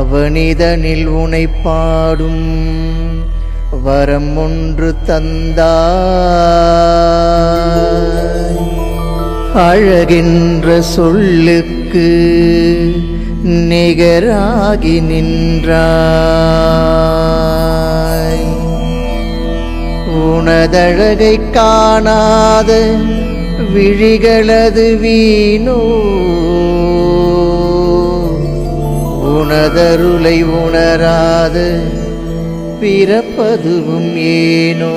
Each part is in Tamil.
அவனிதனில் உனை பாடும் வரம் ஒன்று தந்தாய். அழகின்ற சொல்லுக்கு நிகராகி நின்றாய். உனதழகை காணாத விழிகளது வீணோ, உனதருளை உணராத பிறப்பதுவும் ஏனோ.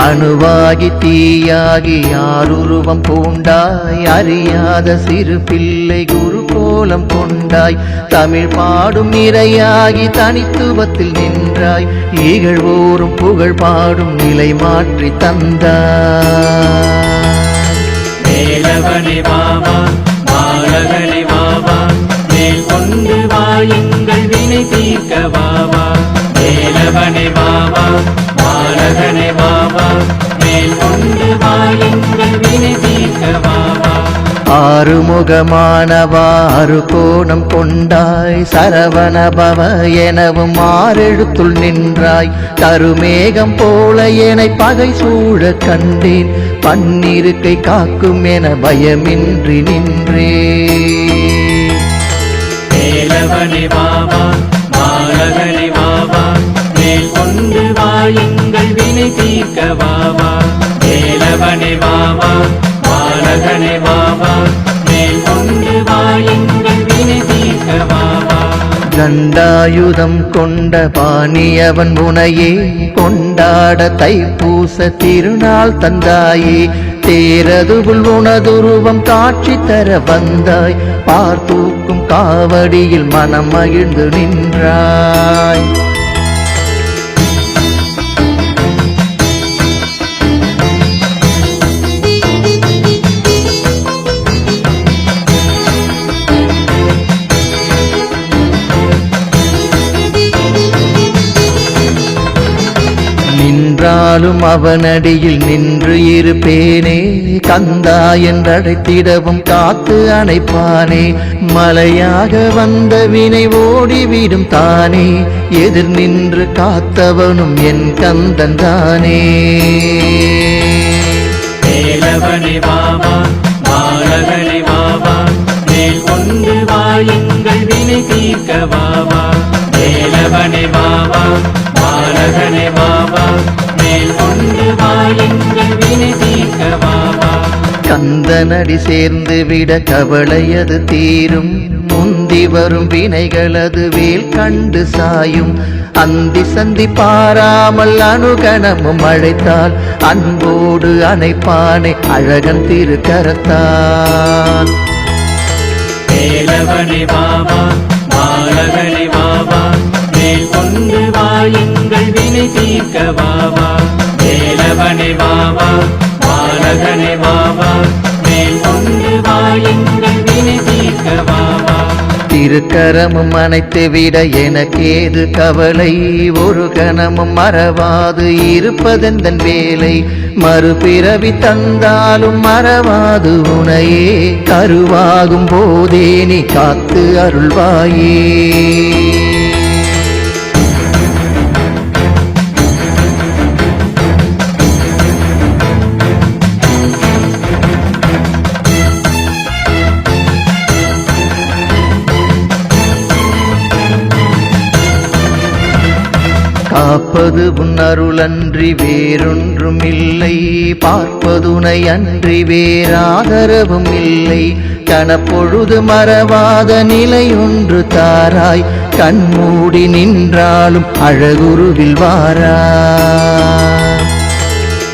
அணுவாகி தீயாகி யாருருவம் பூண்டாய். அறியாத சிறு பிள்ளை குரு கோலம் கொண்டாய். தமிழ் பாடும் நிறையாகி தனித்துவத்தில் நின்றாய். இகழ்வோரும் புகழ் பாடும் நிலை மாற்றி தந்தாய். வேலவனே வாவா மாலகனே வாவா, மேல் கொண்டு வாயுங்கள் வினை தீர்க்க வாவா. வேலவனே வாவா மாலகனே வாவா, மேல் கொண்டு வாயுங்கள் வினை தீர்க்க வாவா. ஆறுமுகமானவா அறு கோணம் கொண்டாய். சரவண பவ எனவும் ஆறெழுத்துள் நின்றாய். கருமேகம் போல என பகை சூழ கண்டேன். பன்னிருக்கை காக்கும் என பயமின்றி நின்றே. வேலவனே வாவா மாலகனே வாவா, மேல் கொண்டு வாயுங்கள் வினை தீர்க்க வாவா. வேலவனே வாவா மாலகனே வாவா, மேல் கொண்டு வாயுங்கள் வினை தீர்க்க வாவா. கண்டாயுதம் கொண்ட பாணியவன் உனையே கொண்டாட தைப்பூச திருநாள் தந்தாயே. தேரதுகுள் உனதுருவம் காட்சி தர வந்தாய். பார்த்தூக்கும் காவடியில் மனம் மகிழ்ந்து நின்றாய். நின்றாலும் அவனடியில் நின்று இருப்பேனே. கந்தா என்றழைத்திடவும் காத்து அணைப்பானே. மலையாக வந்த வினை ஓடிவிடும் தானே. எதிர் நின்று காத்தவனும் என் கந்தன் தானே. வேலவனே வாவா மாலகனே வாவா, மேல் கொண்டு வாயுங்கள் வினை தீர்க்க வாவா. வேலவனே வாவா மாலகனே வாவா, மேல் கொண்டு வாயுங்கள் வினை தீர்க்க வாவா. கந்தனடி சேர்ந்து விட கவலையது தீரும். முந்தி வரும் வினைகளது வேல் கண்டு சாயும். அந்தி சந்தி பாராமல் அனுகணமும் அழைத்தால் அன்போடு அணைப்பானே அழகன் திருக்கரத்தான். வேலவனே வாவா மாலகனே வாவா, மேல் கொண்டு வாயுங்கள் வினை தீர்க்க வாவா. வேலவனே வாவா மாலகனே வாவா, மேல் கொண்டு வாயுங்கள் வினை தீர்க்க வாவா. திருக்கரமும் அணைத்து விட எனக்கேது கவலை. ஒரு கணமும் மறவாது இருப்பதெந்தன் வேலை. மறுபிறவி தந்தாலும் மறவாது உனையே. கருவாகும் போதே நீ காத்து அருள்வாயே. காப்பது உன் அருளன்றி வேறொன்றும் இல்லை. பார்ப்பதுனை அன்றி வேறாதரவும் இல்லை. கணப்பொழுது மறவாத நிலை ஒன்று தாராய். கண்மூடி நின்றாலும் அழகுருவில் வாராய்.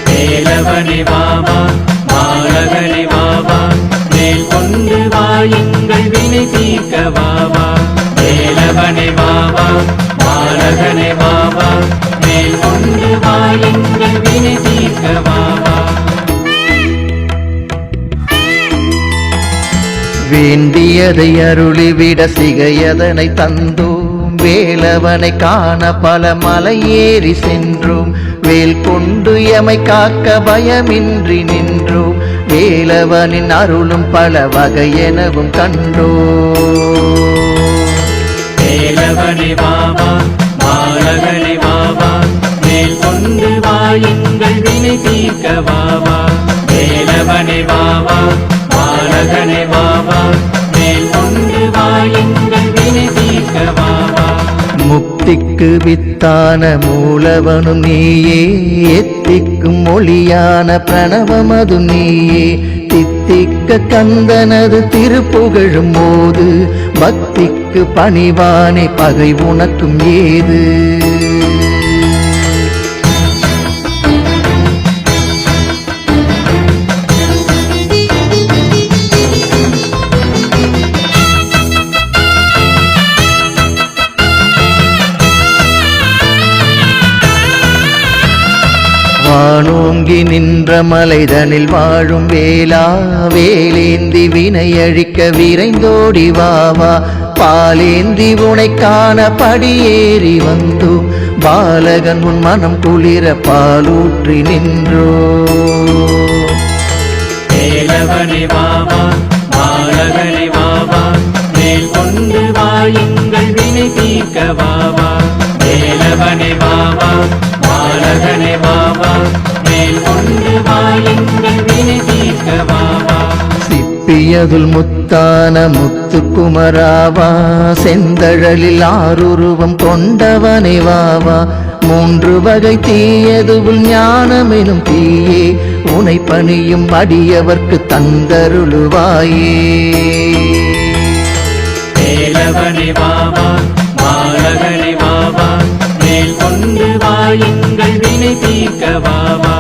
வேலவனே வாவா மாலகனே வாவா, மேல் கொண்டு வாயுங்கள் வினை தீர்க்க வாவா. வேலவனே வாவா வேலவனே வாவா வேல் கொண்டு வா எங்கள் வினை தீர்க்க வாவா வேண்டியதை அருளிவிட சிகையதனை தந்தோம் வேலவனை காண பல மலை ஏறி சென்றோம் வேல் கொண்டு எமை காக்க பயமின்றி நின்றோம் வேலவனின் அருளும் பல வகையெனவும் கண்டோம் வேலவனே வாவா பாலகனே வாவா வேல் கொண்டு வா எங்கள் வினை தீர்க்க வாவா வேலவனே வாவா பாலகனே வாவா வேல் கொண்டு வா எங்கள் வினை தீர்க்க வாவா முக்திக்கு வித்தான மூலவனும் நீயே எத்திக்கும் மொழியான பிரணவமது நீயே தித்திக்க கந்தனது திருப்புகழும் போது பக்திக்கு பணிவானே பகை உனக்கும் ஏது வானோங்கி நின்ற மலைதனில் வாழும் வேலா வேலேந்தி வினை அழிக்க விரைந்தோடி வாவா பாலேந்தி உனை காண படியேறி வந்தோம் பாலகன் உன் மனம் குளிர பாலூற்றி நின்றோ வேலவனே வாவா பாலகனே வாவா வேல் கொண்டு வா எங்கள் வினை தீர்க்க வாவா வேலவனே வாவா பாலகனே வாவா வேல் கொண்டு வா எங்கள் வினை தீர்க்க வாவா சிப்பியதுல் முத்தான முத்துக்குமராவா செந்தழலில் ஆறுருவம் கொண்டவனே வாவா மூன்று வகை தீயதுவுள் ஞானமெனும் தீயே உனை பணியும் அடியவர்க்கு தந்தருளுவாயே வேலவனே வாவா பாலகனே வாவா வேல் கொண்டு வா எங்கள் வினை தீர்க்க வாவா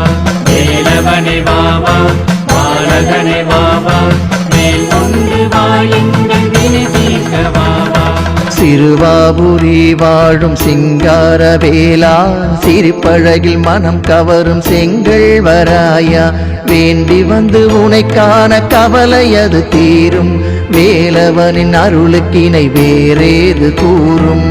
வேலவனே வாவா பாலகனே வாவா வேல் கொண்டு வா எங்கள் வினை தீர்க்க வாவா சிறுவாபுரி வாழும் சிங்கார வேலா சிரிப்பழகில் மனம் கவரும் செங்கல் வராயா வேண்டி வந்து உனை காண கவலை அது தீரும் வேலவனின் அருளுக்கினை வேறேது கூறும்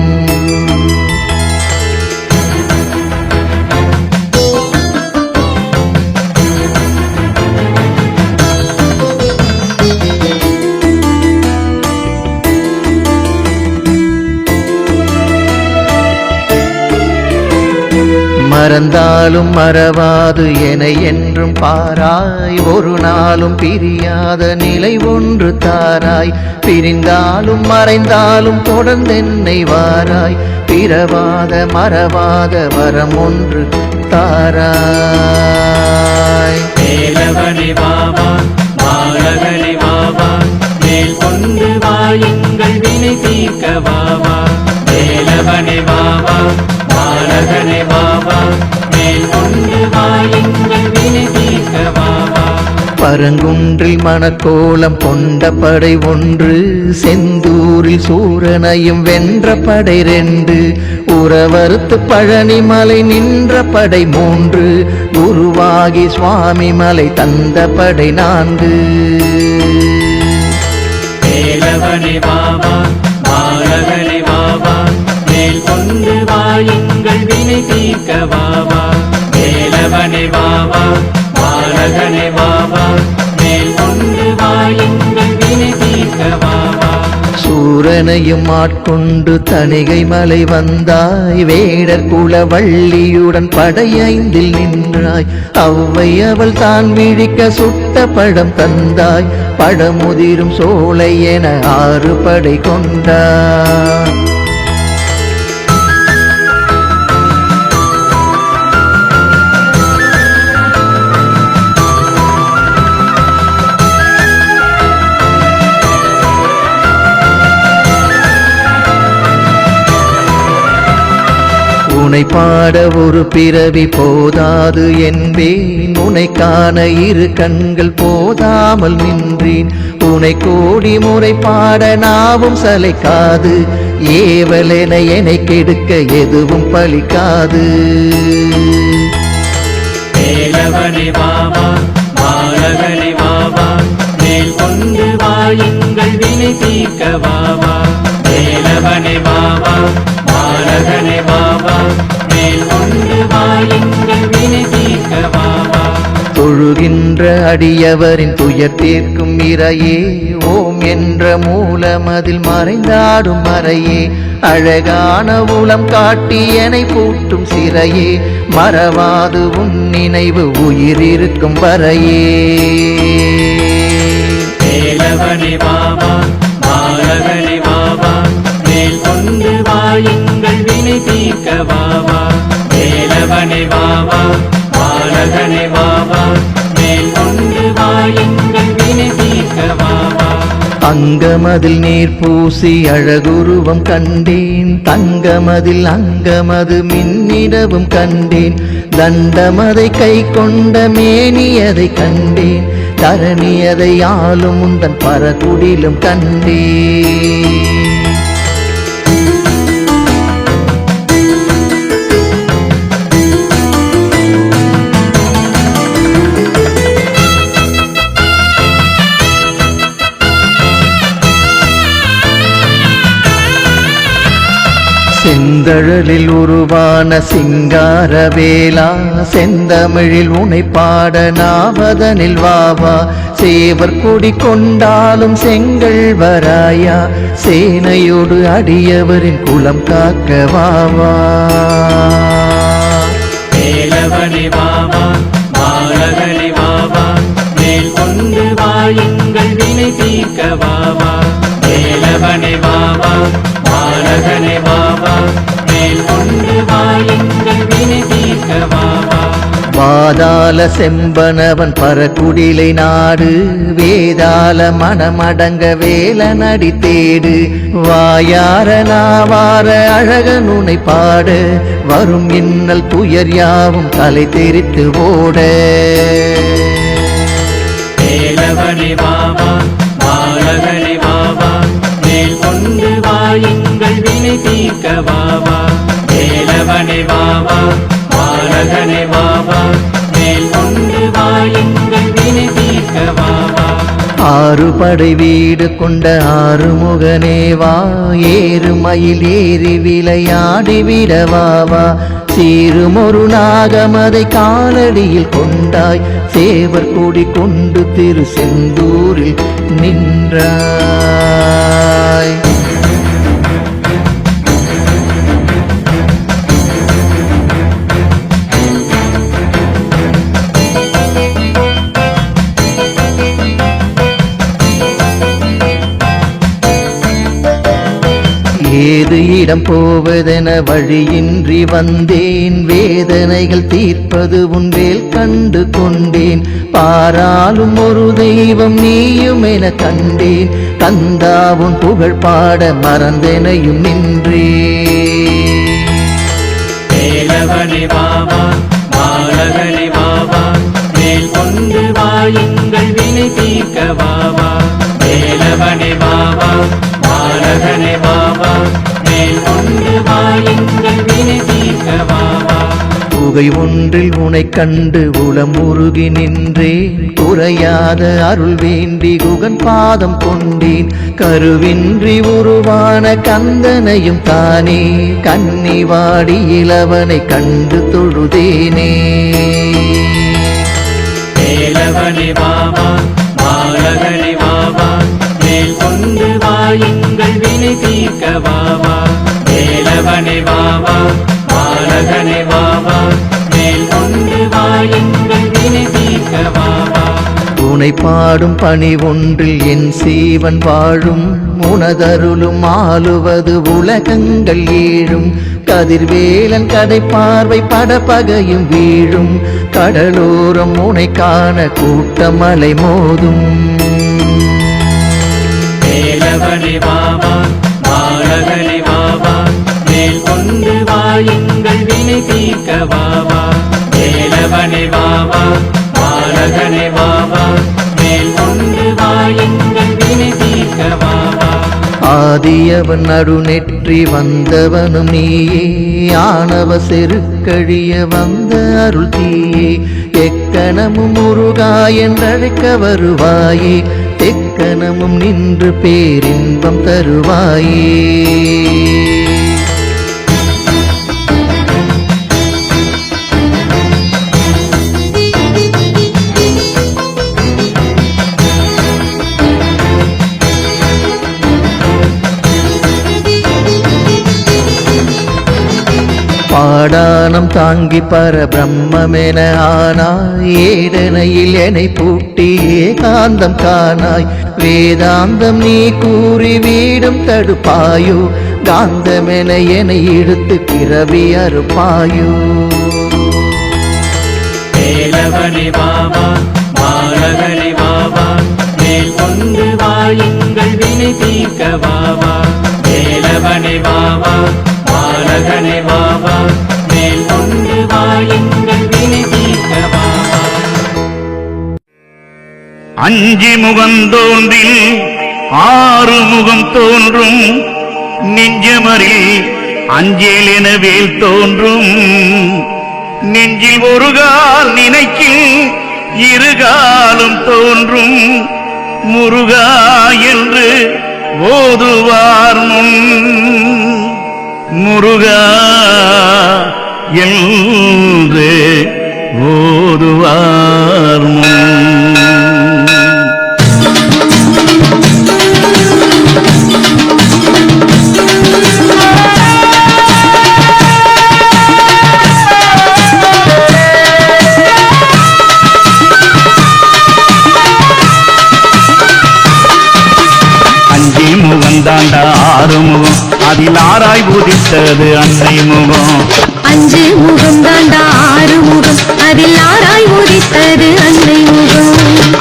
மறந்தாலும் மறவாது என என்றும் பாராய் ஒரு நாளும் பிரியாத நிலை ஒன்று தாராய் பிரிந்தாலும் மறைந்தாலும் தொடர்ந்தென்னை வாராய் பிறவாத மறவாத வரம் ஒன்று தாராய் வேலவனே வாவா பாலகனே வாவா வேல் கொண்டு வா எங்கள் வினை தீர்க்க வாவா வேலவனே வாவா பாலகனே வாவா வேல் கொண்டு வா எங்கள் வினை தீர்க்க வாவா பரங்குன்றில் மணக்கோலம் கொண்ட படை ஒன்று செந்தூரில் சூரனையும் வென்ற படை 2 உறவறுத்து பழனி மலை நின்ற படை 3 குருவாகி சுவாமி மலை தந்த படை 4 வேலவனே வாவா பாலகனே வாவா வேல் கொண்டு வா எங்கள் வினை தீர்க்க வாவா வேலவனே வாவா பாலகனே வாவா வேல் கொண்டு வா எங்கள் வினை தீர்க்க வாவா சூரனையும் ஆட்கொண்டு தணிகை மலை வந்தாய் வேடர் குல வள்ளியுடன் படை 5 நின்றாய் அவ்வை அவள் தான் விழிக்க சுட்ட படம் தந்தாய் படமுதிரும் சோலை என 6 படை கொண்டாய் உனை பாட ஒரு பிறவி போதாது என்பேன், உனை காண இரு கண்கள் போதாமல் நின்றேன். உனை கோடி முறை பாட நாவும் சளைக்காது, ஏவலென என்னை கெடுக்க எதுவும் பலிக்காது. வேலவனே வாவா பாலகனே வாவா, மேல் கொண்டு வாயுங்கள் வினை தீர்க்க வாவா. வேலவனே வாவா பாலகனே வாவா, மேல் கொண்டு வாயுங்கள் வினை தீர்க்க வாவா. தொழுகின்ற அடியவரின் துயர் தீர்க்கும் இறையே, ஓம் என்ற மூலமதில் மறைந்தாடும் மறையே, அழகான உளம் காட்டி என்னை பூட்டும் சிறையே, மறவாது உன் நினைவு உயிரிருக்கும் வரையே. வேலவனே வாவா பாலகனே வாவா, மேல் கொண்டு வாயுங்கள் வினை தீர்க்க வாவா. வேலவனே வாவா பாலகனே வாவா, மேல் கொண்டு வாயுங்கள் வினை தீர்க்க வாவா. அங்கமதில் நீர் பூசி அழகுருவம் கண்டேன், தங்கமதில் அங்கமது மின்னிடவும் கண்டேன். தண்டமதை கை கொண்ட மேனியதை கண்டேன், தரணியதை ஆளும் உந்தன் பரகுடிலும் கண்டேன். செந்தழலில் உருவான சிங்கார வேலா, செந்தமிழில் உனை பாட நாவதனில் வாவா. சேவர் கொடி கொண்டாலும் செங்கல் வராயா, சேனையோடு அடியவரின் குலம் காக்க வாவா. வேலவனே வாவா பாலகனே வாவா, மேல் கொண்டு வாயுங்கள் வினை தீர்க்க வாவா. வேலவனே வாவா பாலகனே வாவா, மேல் கொண்டு வாயுங்கள் வினை தீர்க்க வாவா. பாதாள செம்பனவன் பரகுடிலை நாடு, வேதாள மனமடங்க வேலனடி தேடு. வாயார நாவார அழகன் உனை பாட, வரும் இன்னல் துயர் யாவும் தலை தெரித்து ஓட. வேலவனே வாவா பாலகனே வாவா, மேல் கொண்டு வாயுங்கள் வினை தீர்க்க வாவா. வேலவனே வாவா பாலகனே வாவா, மேல் கொண்டு வாயுங்கள் வினை தீர்க்க வாவா. ஆறு படை வீடு கொண்ட ஆறுமுகனேவா, ஏறு மயில் ஏறி விளையாடி விடவாவா. சீரும் ஒரு நாகமதை காலடியில் கொண்டாய், சேவர் கொடி கொண்டு திரு செந்தூரில் நின்றாய். ஏது இடம் போவதென வழியின்றி வந்தேன், வேதனைகள் தீர்ப்பது உன்வேல் கண்டு கொண்டேன். பாராலும் ஒரு தெய்வம் நீயும் என கண்டேன், தந்தாவும் புகழ் பாட மறந்தெனையும் நின்றேன். வேலவனே வாவா பாலகனே வாவா, மேல் கொண்டு வாயுங்கள் வினை தீர்க்க வாவா. வேலவனே வாவா பாலகனே வாவா, மேல் கொண்டு வாயுங்கள் வினை தீர்க்க வாவா. புகை ஒன்றில் உனை கண்டு உளம் உருகி நின்றேன், குறையாத அருள் வேண்டி குகன் பாதம் கொண்டேன். கருவின்றி உருவான கந்தனையும் தானே, கன்னி வாடி இளவனை கண்டு தொழுதேனே. வேலவனே வாவா பாலகனே வாவா, மேல் கொண்டு வாயுங்கள் வினை தீர்க்க வாவா. வேலவனே வாவா பாலகனே வாவா, மேல் கொண்டு வாயுங்கள் வினை தீர்க்க வாவா. உனை பாடும் பணி ஒன்றில் என் சீவன் வாழும், உனதருளும் ஆளுவது உலகங்கள் ஏழும். கதிர்வேலன் கடை பார்வை படபகையும் வீழும், கடலோரம் உனை காண கூட்டமலை மோதும். வேலவனே வாவா பாலகனே வாவா, மேல் கொண்டு வாயுங்கள் வினை வேலவனே வாவா பாலகனே வாவா மேல் கொண்டு வா எங்கள் வினை தீர்க்க வாவா ஆதியவன் நடுநெற்றி வந்தவனும் நீயே ஆணவ செருக்கழிய வந்த அருள் தீயே எக்கணமும் முருகா என்றழைக்க வருவாயே தெக்கணமும் நின்று பேரின்பம் தருவாயே பாடானம் தாங்கி பரபிரம்மென ஆனாய் ஏடனையில் என்னை பூட்டி ஏகாந்தம் காணாய் வேதாந்தம் நீ கூறி வீடும் தடுப்பாயோ காந்தமென என்னை இழுத்து பிறவி அறுப்பாயோ வேலவனே வாவா பாலகனே வாவா மேல் கொண்டு வா எங்கள் வினை தீர்க்க வாவா வேலவனே வாவா பாலகனே வாவா மேல் கொண்டு வா எங்கள் வினை தீர்க்க வாவா அஞ்சி முகந்தோன்றில் ஆறு முகம் தோன்றும் நெஞ்சமரில் அஞ்சேல் என வேல் தோன்றும் நெஞ்சில் ஒரு கால் நினைக்கில் இருகாலும் தோன்றும் முருகா என்று ஓதுவார் முன் முருகா என்று ஓதுவார் முன் தாண்டா ஆறு முகம் அதில் ஆராய் உதித்தது அன்னை முகம் அஞ்சு முகம் தாண்டா ஆறு முகம் அதில் ஆராய் உதித்தது அன்னை முகம்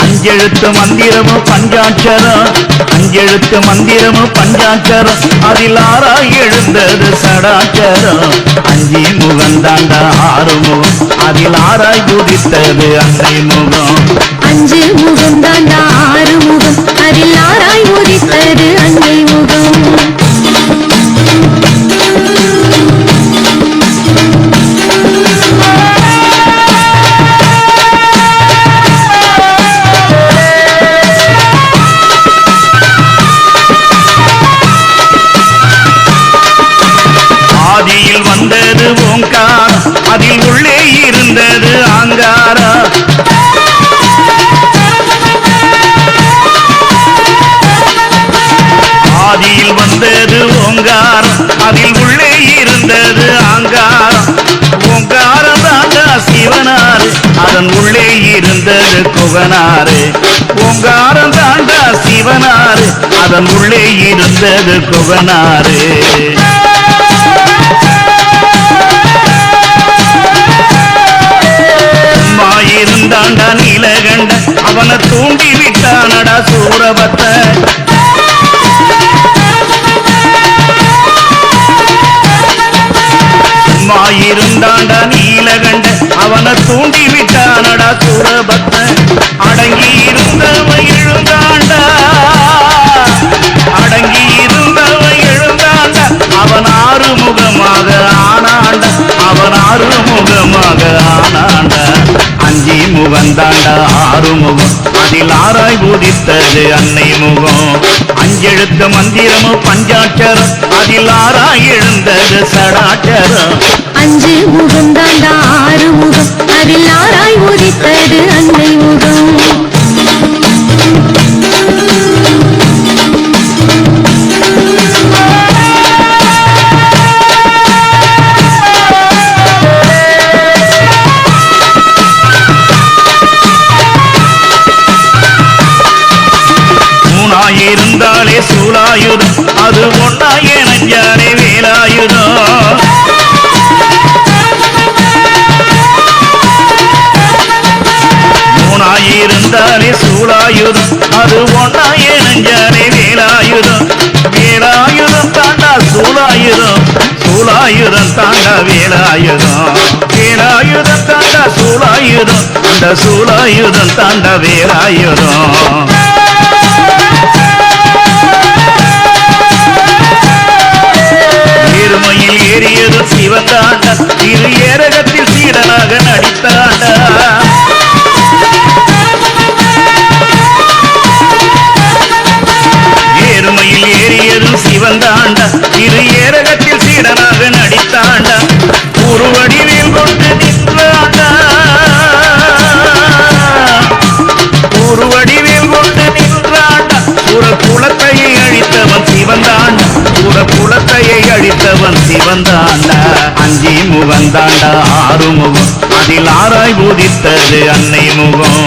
அஞ்செழுத்து மந்திரமும் பஞ்சாட்சரம் அஞ்செழுத்து மந்திரமும் பஞ்சாட்சரம் அதில் ஆராய் எழுந்தது சடாட்சரம் அஞ்சி முகம் தாண்டா ஆறு முகம் அதில் ஆராய் உதித்தது அன்னை முகம் அஞ்சு முகம் தாண்டா ஆறு முகம் அதில் ஆராய் உதித்தது அன்னை முகம் ஆதியில் வந்தது ஓங்காரம் அதில் உள்ளே இருந்தது ஆங்காரம் ஆதியில் வந்தது ஓங்காரம் அதில் உள்ளே இருந்தது ஆங்காரம் ஓங்காரம் தாண்டா சிவனாரு அதன் உள்ளே இருந்தது குகனாரு ஓங்காரம் தாண்டா சிவனாரு அதன் உள்ளே இருந்தது குகனாரு இருந்தாண்டா நீலகண்ட அவனை தூண்டி விட்டானடா சூரபத்த இருந்தாண்டா நீலகண்ட அவனை தூண்டி விட்டானடா சூரபத்த அடங்கி இருந்தவன் எழுந்தாண்டா அடங்கி இருந்தவன் எழுந்தாண்டா அவன் ஆறுமுகமாக ஆனாண்ட அவன் ஆறுமுகமாக ஆனாண்ட அஞ்சி முகந்தாண்டா ஆறு முகம் அதில் ஆராய் உதித்தது அன்னை முகம் அஞ்செழுத்து மந்திரமும் பஞ்சாட்சரம் அதில் ஆராய் எழுந்தது சடாட்சரம் அஞ்சு முகம் தாண்டா ஆறு முகம் அதில் ஆராய் உதித்தது அன்னை முகம் இருந்தாலே சூலாயுதம் அது ஒன்னாயே நஞ்சானே வேலாயுதம் மூணாயிருந்தாலே சூலாயுதம் அது ஒன்னாயே நஞ்சானே வேலாயுதம் வேலாயுதம் தாண்டா சூலாயுதம் சூலாயுதம் தாண்டா வேலாயுதம் வேலாயுதம் தாண்டா சூலாயுதம் அந்த சூலாயுதம் தாண்ட வேலாயுதம் ஏறுமையில் ஏறியது சிவந்தாண்ட இரு ஏரகத்தில் சீடனாக நடித்தாண்ட ஏறுமையில் ஏறியது சிவந்தாண்ட இரு ஏரகத்தில் சீடனாக நடித்தாண்ட உருவடிவில் கொண்டு நின்றாண்ட உருவடிவில் கொண்டு நின்றாண்ட குலத்தையை அழித்தவன் சிவந்தாண்ட குலத்தையை அழித்தவன் சிவந்தாண்ட அஞ்சி முகந்தாண்ட ஆறு முகம் அதில் ஆராய் பூதித்தது அன்னை முகம்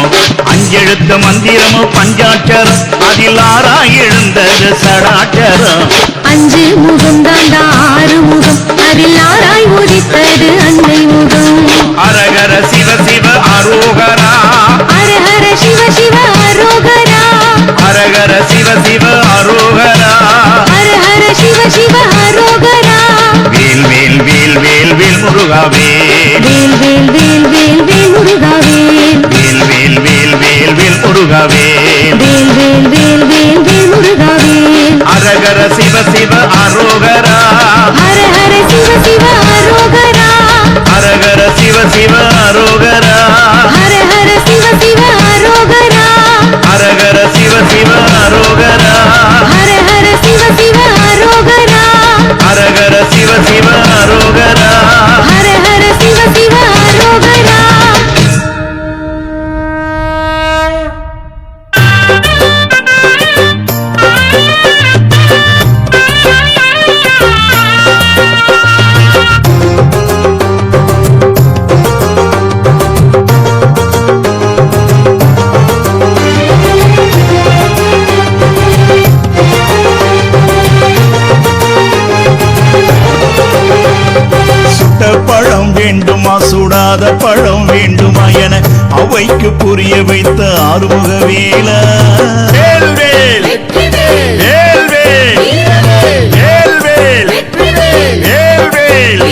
அஞ்செழுத்த மந்திரமும் பஞ்சாட்சரம் அதில் ஆராய் எழுந்தது சடாட்சரம் அஞ்சு முகம் தாண்டா ஆறு முகம் அதில் ஆராய் உதித்தது அன்னை முகம் அரகர சிவ சிவ அரோகரா ஹர சிவ சிவ அரோகரா அரகர சிவ சிவ அரோகரா ஹர சிவ சிவ அரோகரா வேல் வேல் வேல் வேல் வேல் முருகாவே வேல் வேல் வேல் வேல் வேல் முருகாவே வேல் வேல் வேல் வேல் வேல் முருகாவே வேல் வேல் வேல் வேல் வேல் முருகாவே அரகர சிவ சிவ அரோகரா ஹர சிவ சிவ அரோகரா அரகர சிவ சிவ அரோகரா ஹர சிவ சிவ அரோகரா அரகர சிவ சிவ அரோகரா ஹர சிவ சிவ அரோகரா அரகர சிவ சிவ அரோகரா ஹர சிவ சிவ அரோகரா பழம் வேண்டுமா சுடாத பழம் வேண்டுமா என அவைக்கு புரிய வைத்த ஆறுமுக வேல வேல்வேல் வேல்வேல் வேல்வேல் வேல்வேல்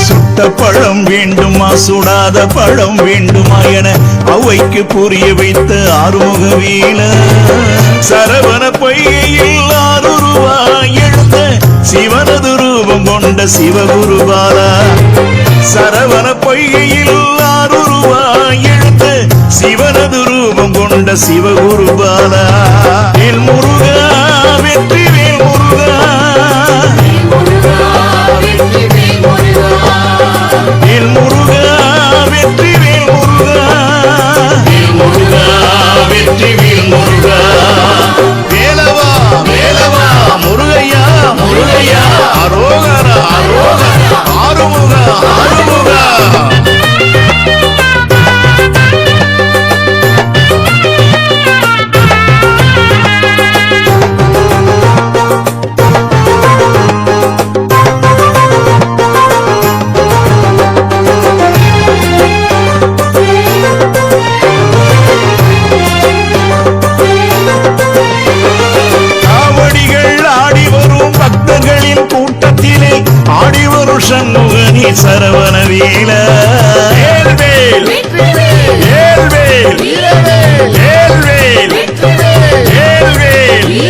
சுட்ட பழம் வேண்டுமா சுடாத பழம் வேண்டுமா என அவைக்கு புரிய வைத்த ஆறுமுக வேல சரவண பொய்கையில் ஆறுருவாய் எழுந்த சிவனது ரூபம் கொண்ட சிவகுருபாலா சரவண பொய்கையில் ஆறுருவாய் எழுந்த சிவனது ரூபம் கொண்ட சிவகுருபாலா வேல் முருகா வெற்றி வேல் முருகா வேல் முருகா வெற்றி வேல் முருகா முருகா வெற்றி வேல் முருகா வேலவா வேலவா முருகையா முருகையா அரோகரா அரோகரா ஆறுமுகா ஆறுமுகா ஆடி வரும் சண்முகனி சரவண வேல வேல்வேல் வேல்வேல் வேல்வேல் வேல்வேல்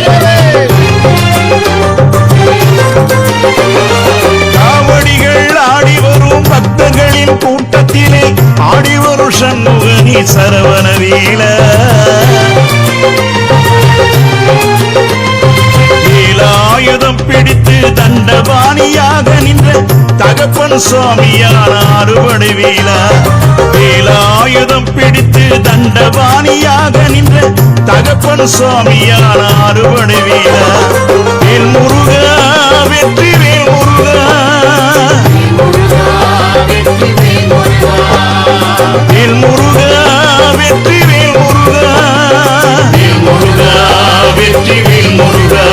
காவடிகள் ஆடி வரும் பக்தர்களின் கூட்டத்திலே ஆடி வரும் சண்முகனி சரவண வேல வேலாயுதம் பிடித்து தண்டபாணியாக நின்ற தகப்பன் சுவாமியான அறுவடை வேலா வேலாயுதம் பிடித்து தண்டபாணியாக நின்ற தகப்பன் சுவாமியான அறுவடை வேலா வேல் முருகா வெற்றி வேல் முருகா வேல் முருகா வெற்றி வேல் முருகா முருகா வெற்றி வேல் முருகா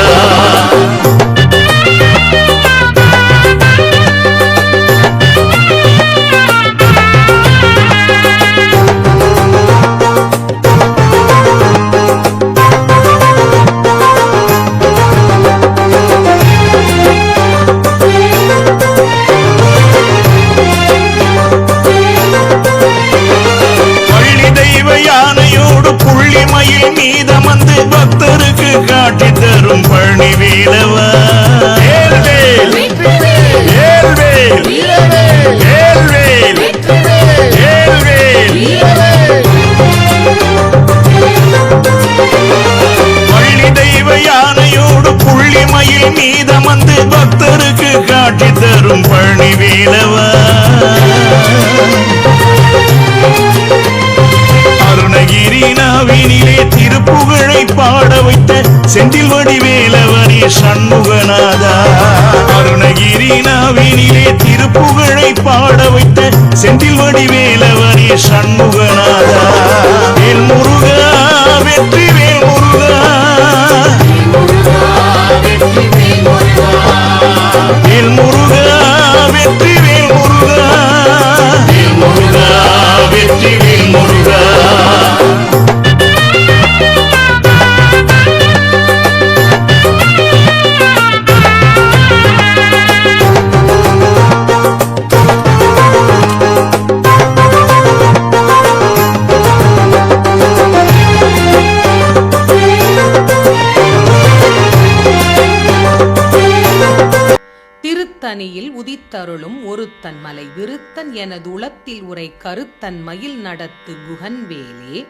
வந்து பக்தருக்கு காட்சி தரும் பழனி வேலவா. வேல்வேல் வேல்வேல் வேல்வேல் வேல்வேல். பள்ளி தெய்வ யானையோடு புள்ளி மயில் மீதமந்து பக்தருக்கு காட்சி தரும் பழனி வேலவா. அருணகிரி நாவினிலே திருப்புகழை பாட வைத்த செந்தில் வடிவேலவனே சண்முகநாதா. அருணகிரி நாவினிலே திருப்புகழை பாட வைத்த செந்தில் வடிவேலவனே சண்முகநாதா. வேல் முருகா வெற்றி வேல் முருகா. வேல் முருகா வெற்றி வேல் முருகா. வேல் முருகா வெற்றி வேல் முருகா. திருத்தணியில் உதித்தருளும் ஒருத்தன் மலை விருத்தன் எனது உளத்தில் உரை கருத்தன் மயில் நடத்து குகன்வேலே.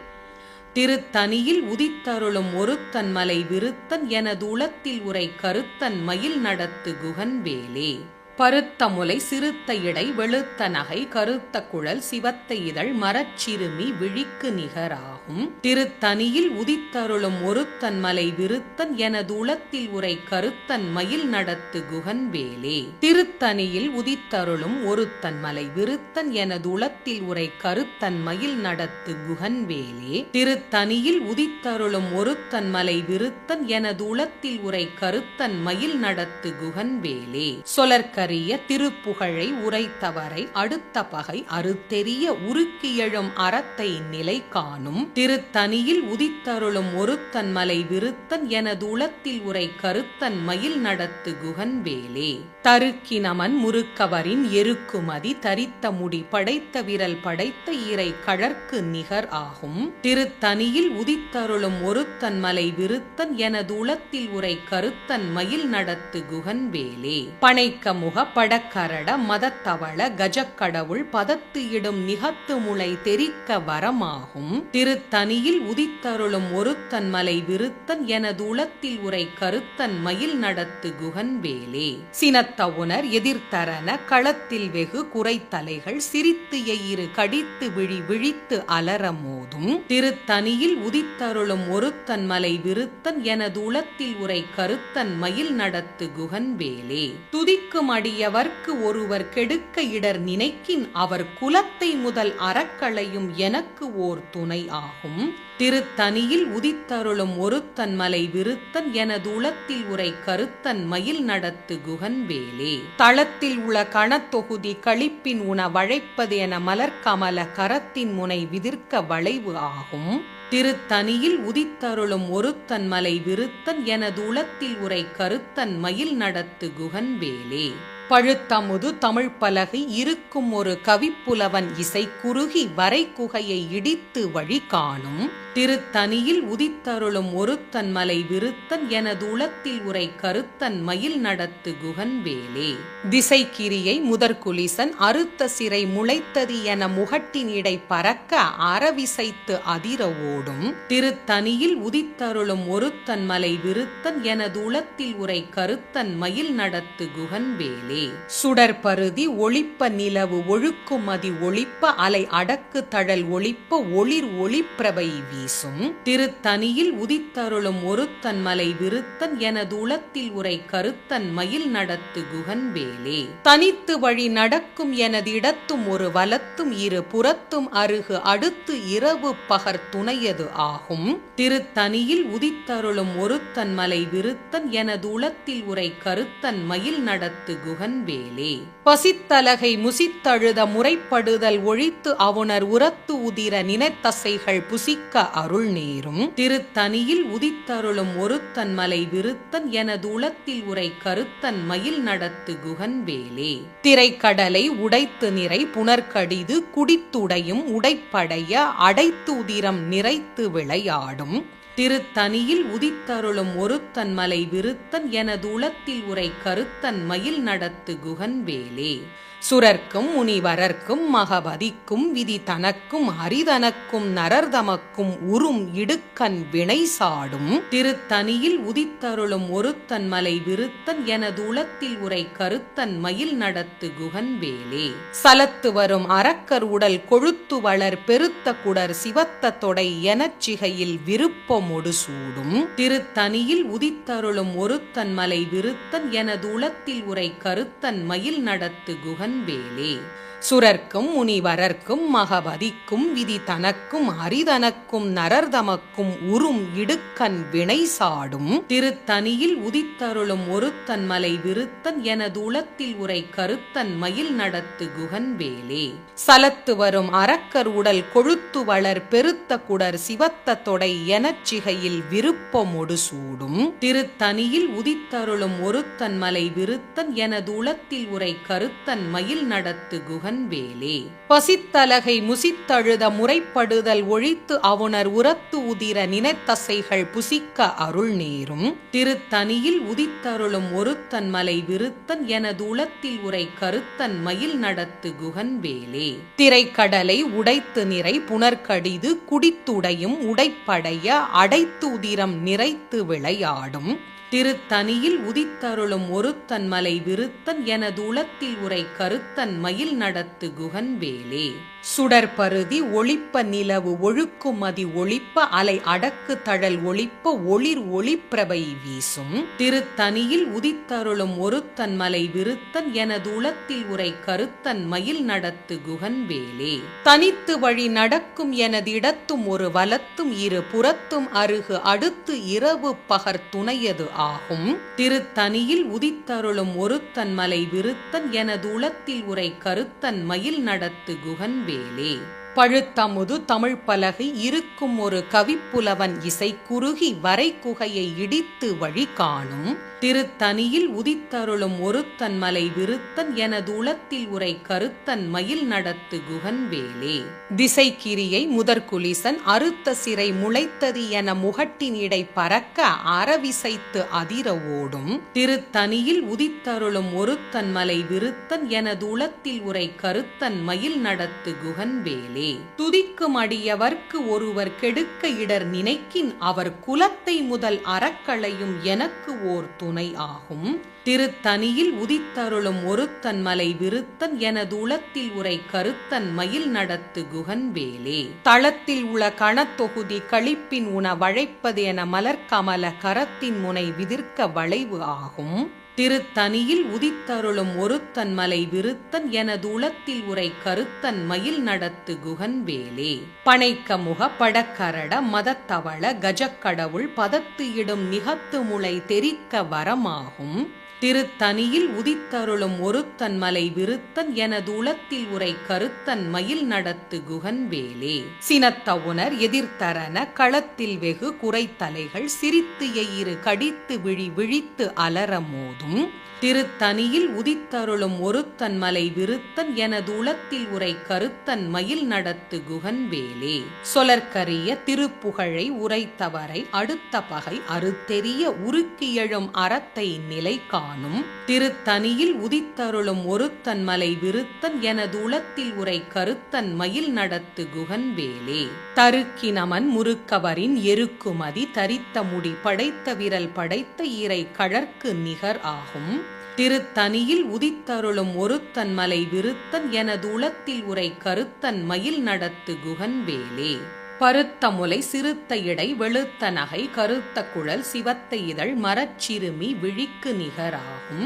திருத்தணியில் உதித்தருளும் ஒருத்தன் மலை விருத்தன் எனது உளத்தில் உரை கருத்தன் மயில் நடத்து குகன்வேலே. பருத்த முலை சிறுத்த இடை வெளுத்த நகை கருத்த குழல் சிவத்த இதழ் மரச்சிறுமி விழிக்கு நிகராகும். திருத்தணியில் உதித்தருளும் ஒருத்தன் மலை விருத்தன் எனது உளத்தில் உரை கருத்தன் மயில் நடத்து குகன்வேலே. திருத்தணியில் உதித்தருளும் ஒருத்தன் மலை விருத்தன் எனது உளத்தில் உரை கருத்தன் மயில் நடத்து குகன்வேலே. திருத்தணியில் உதித்தருளும் ஒருத்தன் மலை விருத்தன் எனது உளத்தில் உரை கருத்தன் மயில் நடத்து குகன்வேலே. சொலர்க்க திருப்புகழை உரைத்தவரை அடுத்த பகை அறுத்தெறிய உருக்கி எழும் அறத்தை நிலை காணும். திருத்தணியில் உதித்தருளும் ஒருத்தன் மலை விருத்தன் எனது உளத்தில் உரை கருத்தன் மயில் நடத்து குகன்வேலே. தருக்கி நமன் முறுக்கவரின் எருக்குமதி தரித்த முடி படைத்த விரல் படைத்த இறை கழற்கு நிகர் ஆகும். திருத்தணியில் உதித்தருளும் ஒருத்தன் மலை விருத்தன் எனது உளத்தில் உரை கருத்தன் மயில் நடத்து குகன்வேலே. பனைக்க முக படக்கரட மதத்தவள கஜக்கடவுள் பதத்து இடும் நிகத்து முளை தெரிக்க வரமாகும். திருத்தணியில் உதித்தருளும் ஒருத்தன் மலை விருத்தன் எனது உளத்தில் உரை கருத்தன் மயில் நடத்து குகன்வேலே. சினத்த உணர் எதிர்த்தரன களத்தில் வெகு குறைத்தலைகள் சிரித்து எயிறு கடித்து விழி விழித்து அலர மோதும். திருத்தணியில் உதித்தருளும் ஒருத்தன் மலை விருத்தன் எனது உளத்தில் உரை கருத்தன் மயில் நடத்து குகன்வேலே. துதிக்கும் அடியவர்க்கு ஒருவர் கெடுக்க இடர் நினைக்கின் அவர் குலத்தை முதல் அறக்களையும் எனக்கு ஓர் துணை ஆகும். திருத்தணியில் உதித்தருளும் ஒருத்தன் மலை விருத்தன் எனது உளத்தில் உரை கருத்தன் மயில் நடத்து குகன்வேலே. தளத்தில் உள்ள கணத்தொகுதி களிப்பின் உண வழைப்பது என மலர்கமல கரத்தின் முனை விதிர்க்க வளைவு ஆகும். திருத்தணியில் உதித்தருளும் ஒருத்தன் மலை விருத்தன் எனது உளத்தில் உரை கருத்தன் மயில் நடத்து குகன்வேலே. பழுத்தமுது தமிழ் பலகை இருக்கும் ஒரு கவிப்புலவன் இசை குறுகி வரை குகையை இடித்து வழி காணும். திருத்தணியில் உதித்தருளும் ஒருத்தன் மலை விருத்தன் எனது உளத்தில் உரை கருத்தன் மயில் நடத்து குகன்வேலே. திசைக்கிரியை முதற்குலிசன் அறுத்த சிறை முளைத்தது என முகட்டின் இடை பறக்க அறவிசைத்து அதிர ஓடும். திருத்தணியில் உதித்தருளும் ஒருத்தன் மலை விருத்தன் எனது உளத்தில் உரை கருத்தன் மயில் நடத்து குகன்வேலே. சுடற்பருதி ஒளிப்ப நிலவு ஒழுக்குமதி ஒளிப்ப அலை அடக்கு தழல் ஒளிப்ப ஒளிர் ஒளிப்பிரபை வீசும். திருத்தணியில் உதித்தருளும் ஒருத்தன் மலை விருத்தன் எனது உளத்தில் உரை கருத்தன் மயில் நடத்து குகன்வேலே. தனித்து வழி நடக்கும் எனது இடத்தும் ஒரு வலத்தும் இரு புறத்தும் அருகு அடுத்து இரவு பகர் துணையது ஆகும். திருத்தணியில் உதித்தருளும் ஒருத்தன் மலை விருத்தன் எனது உளத்தில் உரை கருத்தன் மயில் நடத்து குகன்வேலே. பசித்தலகை முசித்தழுத முறைப்படுதல் ஒழித்து அவுணர் உரத்து உதிர நினைத்தசைகள் புசிக்க அருள் நேரும். திருத்தணியில் உதித்தருளும் ஒருத்தன் மலை விருத்தன் எனது உளத்தில் உரை கருத்தன் மயில் நடத்து குகன்வேலே. திரைக்கடலை உடைத்து நிறை புனர்கடிது குடித்துடையும் உடைப்படைய அடைத்து உதிரம் நிறைத்து விளையாடும். திருத்தனியில் உதித்தருளும் ஒருத்தன் மலை விருத்தன் எனது உளத்தில் உரை கருத்தன் மயில் நடத்து குகன்வேலே. சுரர்க்கும் முனிவரர்க்கும் மகபதிக்கும் விதி தனக்கும் ஹரிதனக்கும் நரர்தமக்கும் உறும் இடுக்கண் வினை சாடும் திருத்தனியில் உதித்தருளும் ஒருத்தன் மலை விருத்தன் எனது உளத்தில் உரை கருத்தன் மயில் நடத்து குகன்வேலே. சலத்து வரும் அரக்கர் உடல் கொழுத்து வளர் பெருத்த குடர் சிவத்த தொடை எனச்சிகையில் விருப்பமொடு சூடும் திருத்தனியில் உதித்தருளும் ஒருத்தன் மலை விருத்தன் எனது உளத்தில் உரை கருத்தன் மயில் நடத்து குகன் வேலே. சுரர்க்கும் முனிவரர்க்கும் மகபதிக்கும் விதி தனக்கும் ஹரிதனக்கும் நரர்தமக்கும் உறும் இடுக்கண் வினை சாடும் திருத்தனியில் உதித்தருளும் ஒருத்தன் மலை விருத்தன் எனது உளத்தில் உரை கருத்தன் மயில் நடத்து குகன்வேலே. சலத்து வரும் அரக்கர் உடல் கொழுத்து வளர் பெருத்த குடர் சிவத்த தொடை எனச்சிகையில் விருப்பமொடு சூடும் திருத்தனியில் உதித்தருளும் ஒருத்தன் மலை விருத்தன் எனது உளத்தில் உரை கருத்தன் மயில் நடத்து குகன் வேலே. பசித்தலகை முசித்தழுத முறைப்படுதல் ஒழித்து அவுணர் உரத்து உதிர நினைத்தசைகள் புசிக்க அருள் நேரும் திருத்தனியில் உதித்தருளும் ஒருத்தன் மலை விருத்தன் எனது உளத்தில் உரை கருத்தன் மயில் நடத்து குகன் வேலே. திரைக்கடலை உடைத்து நிறை புனர்கடிது குடித்துடையும் உடைப்படைய அடைத்து உதிரம் நிறைத்து விளையாடும் திருத்தனியில் உதித்தருளும் ஒருத்தன் மலை விருத்தன் எனது உளத்தில் உரை கருத்தன் மயில் நடத்து குகன்வேலே. சுடற்பருதி ஒளிப்ப நிலவு ஒழுக்குமதி ஒளிப்ப அலை அடக்கு தழல் ஒளிப்ப ஒளிர் ஒளிப்பிரபை வீசும் திருத்தனியில் உதித்தருளும் ஒருத்தன் மலை விருத்தன் எனது உளத்தில் உரை கருத்தன் மயில் நடத்து குகன்வேலே. தனித்து வழி நடக்கும் எனது இடத்தும் ஒரு வலத்தும் இரு புறத்தும் அருகு அடுத்து இரவு பகர் துணையது ஆகும் திருத்தனியில் உதித்தருளும் ஒருத்தன் மலை விருத்தன் எனது உளத்தில் உரை கருத்தன் மயில் நடத்து குகன்வேலே. பழுத்தமுது தமிழ் பலகை இருக்கும் ஒரு கவிப்புலவன் இசை குறுகி வரை குகையை இடித்து வழி காணும் திருத்தனியில் உதித்தருளும் ஒருத்தன் மலை விருத்தன் எனது உளத்தில் உரை கருத்தன் மயில் நடத்து குகன்வேலே. திசைக்கிரியை முதற்குலிசன் அறுத்த சிறை முளைத்தது என முகட்டின் இடை பறக்க அறவிசைத்து அதிர ஓடும் திருத்தனியில் உதித்தருளும் ஒருத்தன் மலை விருத்தன் எனது உளத்தில் உரை கருத்தன் மயில் நடத்து குகன்வேலே. துதிக்கும் அடியவர்க்கு ஒருவர் கெடுக்க இடர் நினைக்கின் அவர் குலத்தை முதல் அறக்களையும் எனக்கு ஓர் துணை ஆகும் திருத்தனியில் உதித்தருளும் ஒருத்தன் மலை விருத்தன் எனது உளத்தில் உரை கருத்தன் மயில் நடத்து குகன்வேலே. தளத்தில் உள்ள கணத்தொகுதி களிப்பின் உண வழைப்பது என மலர்கமல கரத்தின் முனை விதிர்க்க வளைவு ஆகும் திருத்தனியில் உதித்தருளும் ஒருத்தன் மலை விருத்தன் எனது உளத்தில் உரை கருத்தன் மயில் நடத்து குகன்வேலே. பனைக்க முக படக்கரட மதத்தவள கஜக்கடவுள் பதத்து இடும் நிகத்து முளை தெரிக்க வரமாகும் திருத்தனியில் உதித்தருளும் ஒருத்தன் மலை விருத்தன் எனது உளத்தில் உரை கருத்தன் மயில் நடத்து குகன்வேலே. சினத்த உணர் எதிர்த்தரன களத்தில் வெகு குறைத்தலைகள் சிரித்து எயிறு கடித்து விழி விழித்து அலர மோதும் திருத்தனியில் உதித்தருளும் ஒருத்தன் மலை விருத்தன் எனது உளத்தில் உரை கருத்தன் மயில் நடத்து குகன்வேலே. சொலற்கரிய திருப்புகழை உரைத்தவரை அடுத்த பகை அறுத்தெறிய உருக்கியழும் அறத்தை நிலை காணும் திருத்தனியில் உதித்தருளும் ஒருத்தன் மலை விருத்தன் எனது உளத்தில் உரை கருத்தன் மயில் நடத்து குகன்வேலே. தருக்கினமன் முறுக்கவரின் எருக்குமதி தரித்த முடி படைத்த விரல் படைத்த இறை கழற்கு நிகர் ஆகும் திருத்தனியில் உதித்தருளும் ஒருத்தன் மலை விருத்தன் எனது உளத்தில் உரை கருத்தன் மயில் நடத்து குகன்வேலே. பருத்த முலை சிறுத்த இடை வெளுத்த நகை கருத்த குழல் சிவத்த இதழ் மரச்சிறுமி விழிக்கு நிகராகும்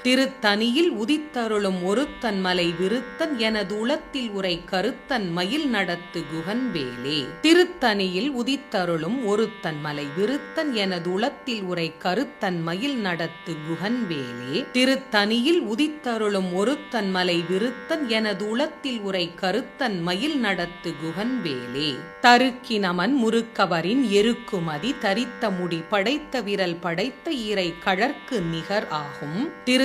திருத்தனியில் உதித்தருளும் ஒருத்தன் மலை விருத்தன் எனது உளத்தில் உரை கருத்தன் மயில் நடத்து குகன்வேலே. திருத்தனியில் உதித்தருளும் ஒருத்தன் மலை விருத்தன் எனது உளத்தில் உரை கருத்தன் மயில் நடத்து குகன்வேலே. திருத்தனியில் உதித்தருளும் ஒருத்தன் மலை விருத்தன் எனது உளத்தில் உரை கருத்தன் மயில் நடத்து குகன்வேலே. தருக்கினமன் முறுக்கவரின் எருக்குமதி தரித்த முடி படைத்த விரல் படைத்த இறை கழற்கு நிகர் ஆகும்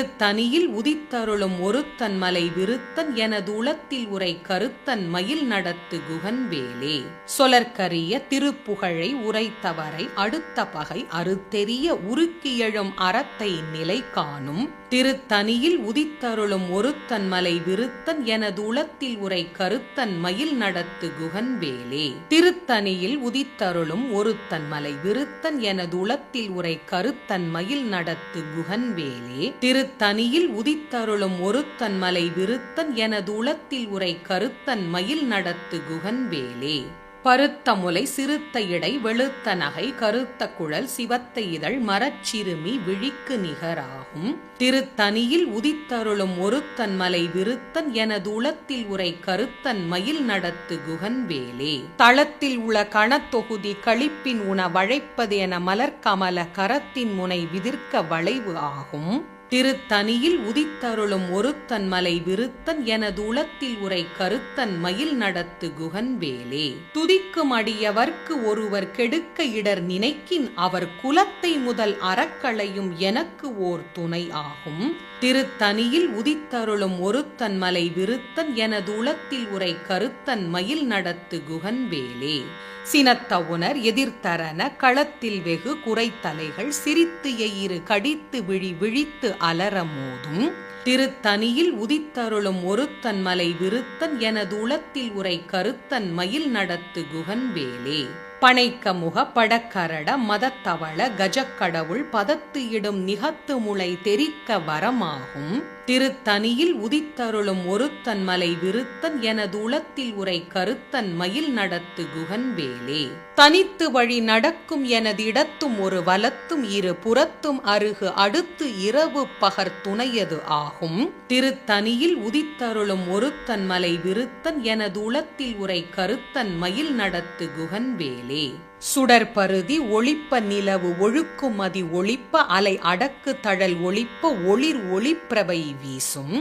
திருத்தனியில் உதித்தருளும் ஒருத்தன் மலை விருத்தன் எனது உளத்தில் உரை கருத்தன் மயில் நடத்து குகன் வேலே. சொலற்கரிய திருப்புகழை உரைத்தவரை அடுத்த பகை அறுத்தெறிய உருக்கியழும் அறத்தை நிலை காணும். திருத்தனியில் உதித்தருளும் ஒருத்தன் மலை விருத்தன் எனது உளத்தில் உரை கருத்தன் மயில் நடத்து குகன் வேலே. திருத்தனியில் உதித்தருளும் ஒருத்தன் மலை விருத்தன் எனது உளத்தில் உரை கருத்தன் மயில் நடத்து குகன் வேலே. திருத்தனியில் உதித்தருளும் ஒருத்தன் மலை விருத்தன் எனது உளத்தில் உரை கருத்தன் மயில் நடத்து குகன் வேலே. பருத்த முலை சிறுத்த இடை வெளுத்த நகை கருத்த குழல் சிவத்த இதழ் மரச்சிறுமி விழிக்கு நிகராகும். திருத்தனியில் உதித்தருளும் ஒருத்தன் மலை விருத்தன் எனது உளத்தில் உரை கருத்தன் மயில் நடத்து குகன் வேலே. தளத்தில் உள்ள கணத்தொகுதி களிப்பின் உண வழைப்பது என மலர்கமல கரத்தின் முனை விதிர்க்க வளைவு ஆகும். திருத்தனியில் உதித்தருளும் ஒருத்தன் மலை விருத்தன் எனது உளத்தில் உரை கருத்தன் மயில் நடத்து குகன் வேலே. துதிக்கும் அடியவர்க்கு ஒருவர் கெடுக்க இடர் நினைக்கின் அவர் குலத்தை முதல் அறக்களையும் எனக்கு ஓர் துணை ஆகும். திருத்தனியில் உதித்தருளும் ஒருத்தன் மலை விருத்தன் எனது உளத்தில் உரை கருத்தன் மயில் நடத்து குகன் வேலே. சினத்த உணர் எதிர்த்தரன களத்தில் வெகு குறைத்தலைகள் சிரித்து எயிறு கடித்து விழி விழித்து அலர மோதும். திருத்தனியில் உதித்தருளும் ஒருத்தன் மலை விருத்தன் எனது உளத்தில் உரை கருத்தன் மயில் நடத்து குகன் வேலே. பனைக்க முக படக்கரட மதத்தவள கஜக்கடவுள் பதத்து இடும் நிகத்து முளை தெரிக்க வரமாகும். திருத்தனியில் உதித்தருளும் ஒருத்தன் மலை விருத்தன் எனது உளத்தில் உரை கருத்தன் மயில் நடத்து குகன் வேலே. தனித்து வழி நடக்கும் எனது இடத்தும் ஒரு வலத்தும் இரு புறத்தும் அருகு அடுத்து இரவு பகர் துணையது ஆகும். திருத்தனியில் உதித்தருளும் ஒருத்தன் மலை விருத்தன் எனது உளத்தில் உரை கருத்தன் மயில் நடத்து குகன் வேலே. சுடற்பருதி ஒளிப்ப நிலவு ஒழுக்கும் மதி ஒளிப்ப அலை அடக்கு தழல் ஒளிப்ப ஒளிர் ஒளிப்பிரபை வீசும்.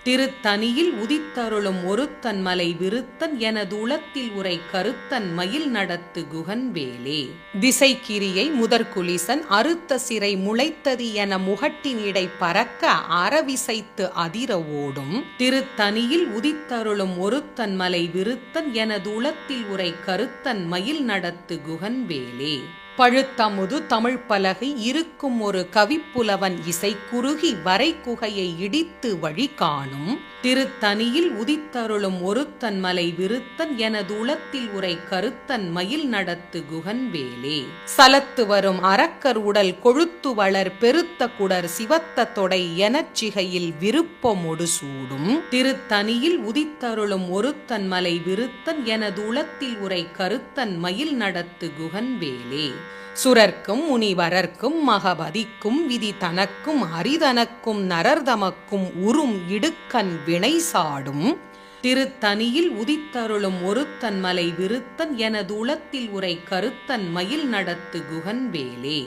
திருத்தனியில் உதித்தருளும் ஒருத்தன் மலை விருத்தன் எனது உளத்தில் உரை கருத்தன் மயில் நடத்து குகன் வேலே. திசைக்கிரியை முதற்குலிசன் அறுத்த சிறை முளைத்தது என முகட்டின் இடை பறக்க அறவிசைத்து அதிர ஓடும். திருத்தனியில் உதித்தருளும் ஒருத்தன் மலை விருத்தன் எனது உளத்தில் உரை கருத்தன் மயில் நடத்து குகன் வேலே. பழுத்தமுது தமிழ் பலகை இருக்கும் ஒரு கவிப்புலவன் இசை குறுகி வரை குகையை இடித்து வழி காணும். திருத்தனியில் உதித்தருளும் ஒருத்தன் மலை விருத்தன் எனது உளத்தில் உரை கருத்தன் மயில் நடத்து குகன் வேலே. சலத்து வரும் அரக்கர் உடல் கொழுத்து வளர் பெருத்த குடர் சிவத்த தொடை எனச்சிகையில் விருப்பமொடு சூடும். திருத்தனியில் உதித்தருளும் ஒருத்தன் மலை விருத்தன் எனது உளத்தில் உரை கருத்தன் மயில் நடத்து குகன் வேலே. சுரர்க்கும் முனிவரர்க்கும் மகபதிக்கும் விதி தனக்கும் அரிதனக்கும் நரர்தமக்கும் உறும் இடுக்கண் வினை சாடும். திருத்தனியில் உதித்தருளும் ஒருத்தன் மலை விருத்தன் எனது உளத்தில் உரை கருத்தன் மயில் நடத்து குகன் வேலே.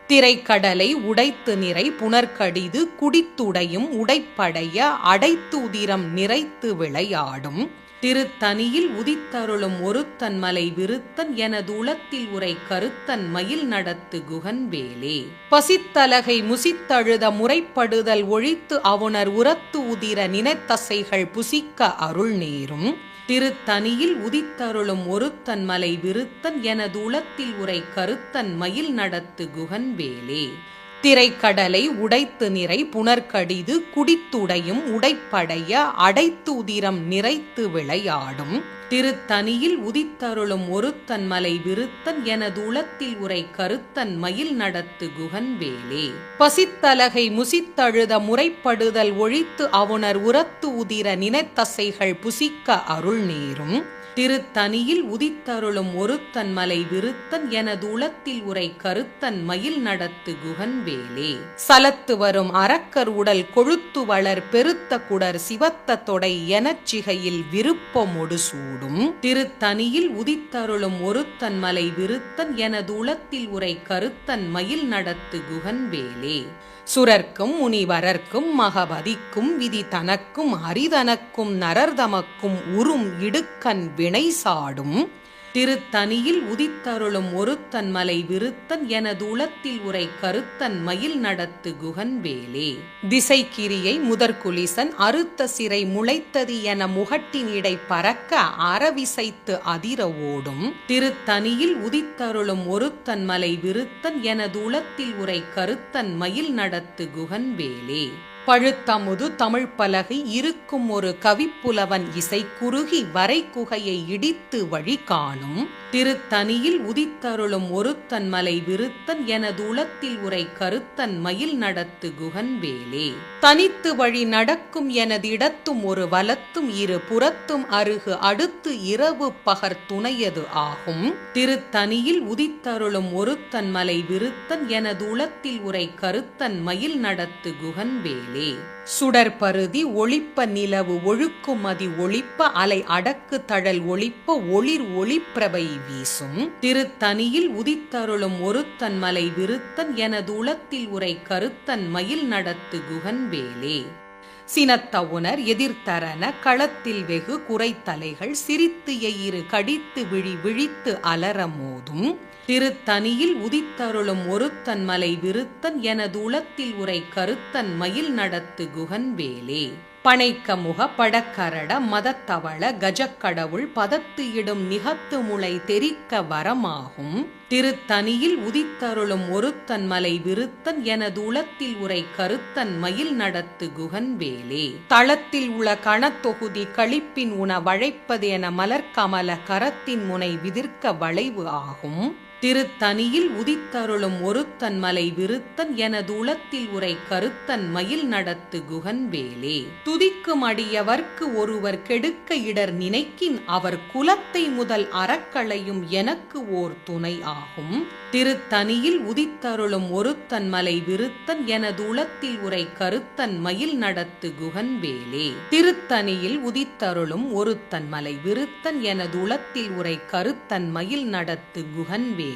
திரைக்கடலை உடைத்து நிறை புனர்கடிது குடித்துடையும் உடைப்படைய அடைத்து உதிரம் நிறைத்து விளையாடும். திருத்தனியில் உதித்தருளும் ஒருத்தன் மலை விருத்தன் எனது உளத்தில் உரை கருத்தன் மயில் நடத்து குகன் வேலே. பசித்தலகை முசித்தழுத முறைப்படுதல் ஒழித்து அவுணர் உரத்து உதிர நினைத்தசைகள் புசிக்க அருள் நேரும். திருத்தனியில் உதித்தருளும் ஒருத்தன் மலை விருத்தன் எனது உளத்தில் உரை கருத்தன் மயில் நடத்து குகன் வேலே. திரைக்கடலை உடைத்து நிறை புனர்கடிது குடித்துடையும் உடைப்படைய அடைத்து உதிரம் நிறைத்து விளையாடும். திருத்தனியில் உதித்தருளும் ஒருத்தன் மலை விருத்தன் எனது உளத்தில் உரை கருத்தன் மயில் நடத்து குகன் வேலே. பசித்தலகை முசித்தழுத முறைப்படுதல் ஒழித்து அவுணர் உரத்து உதிர நினைத்தசைகள் புசிக்க அருள் நேரும். திருத்தனியில் உதித்தருளும் ஒருத்தன் மலை விருத்தன் எனது உளத்தில் உரை கருத்தன் மயில் நடத்து குகன் வேலே. சலத்து வரும் அரக்கர் உடல் கொழுத்து வளர் பெருத்த குடர் சிவத்த தொடை எனச்சிகையில் விருப்பமொடு சூடும். திருத்தனியில் உதித்தருளும் ஒருத்தன் மலை விருத்தன் எனது உளத்தில் உரை கருத்தன் மயில் நடத்து குகன் வேலே. சுரர்க்கும் முனிவரர்க்கும் மகபதிக்கும் விதி தனக்கும் அரிதனக்கும் நரர்தமக்கும் உறும் இடுக்கண் வினை சாடும். திருத்தனியில் உதித்தருளும் ஒருத்தன் மலை விருத்தன் எனது உளத்தில் உரை கருத்தன் மயில் நடத்து குகன்வேலே. திசைக்கிரியை முதற்குலிசன் அறுத்த சிறை முளைத்தது என முகட்டின் இடை பறக்க அறவிசைத்து அதிர ஓடும் திருத்தனியில் உதித்தருளும் ஒருத்தன் மலை விருத்தன் எனது உளத்தில் உரை கருத்தன் மயில் நடத்து குகன்வேலே. பழுத்தமுது தமிழ் பலகை இருக்கும் ஒரு கவிப்புலவன் இசை குறுகி வரை குகையை இடித்து வழி காணும் திருத்தனியில் உதித்தருளும் ஒருத்தன் மலை விருத்தன் எனது உளத்தில் உரை கருத்தன் மயில் நடத்து குகன்வேலே. தனித்து வழி நடக்கும் எனது இடத்தும் ஒரு வலத்தும் இரு புறத்தும் அருகு அடுத்து இரவு பகர் துணையது ஆகும் திருத்தனியில் உதித்தருளும் ஒருத்தன் மலை விருத்தன் எனது உளத்தில் உரை கருத்தன் மயில் நடத்து குகன்வேலே. சுடற்பருதி ஒளிப்ப நிலவு ஒழுக்குமதி ஒளிப்ப அலை அடக்கு தழல் ஒளிப்ப ஒளிர் ஒளிப்பிரபை வீசும் திருத்தனியில் உதித்தருளும் ஒருத்தன் மலை விருத்தன் எனது உளத்தில் உரை கருத்தன் மயில் நடத்து குகன்வேலே. சினத்த உணர் எதிர்த்தரன களத்தில் வெகு குறைத்தலைகள் சிரித்து எயிறு கடித்து விழி விழித்து அலர மோதும் திருத்தனியில் உதித்தருளும் ஒருத்தன் மலை விருத்தன் எனது உளத்தில் உரை கருத்தன் மயில் நடத்து குகன்வேலே. பனைக்க முக படக்கரட மதத்தவள கஜக்கடவுள் பதத்து இடும் நிகத்து முளை தெரிக்க வரமாகும் திருத்தனியில் உதித்தருளும் ஒருத்தன் மலை விருத்தன் எனது உளத்தில் உரை கருத்தன் மயில் நடத்து குகன்வேலே. தளத்தில் உள்ள கணத்தொகுதி களிப்பின் உண வழைப்பது என மலர்கமல கரத்தின் முனை விதிர்க்க வளைவு ஆகும் திருத்தனியில் உதித்தருளும் ஒருத்தன் மலை விருத்தன் எனது உளத்தில் உரை கருத்தன் மயில் நடத்து குகன்வேலே. துதிக்கும் அடியவர்க்கு ஒருவர் கெடுக்க இடர் நினைக்கின் அவர் குலத்தை முதல் அறக்களையும் எனக்கு ஓர் துணை ஆகும் திருத்தனியில் உதித்தருளும் ஒருத்தன் மலை விருத்தன் எனது உளத்தில் உரை கருத்தன் மயில் நடத்து குகன்வேலே. திருத்தனியில் உதித்தருளும் ஒருத்தன் மலை விருத்தன் எனது உளத்தில் உரை கருத்தன் மயில் நடத்து குகன்வேலே.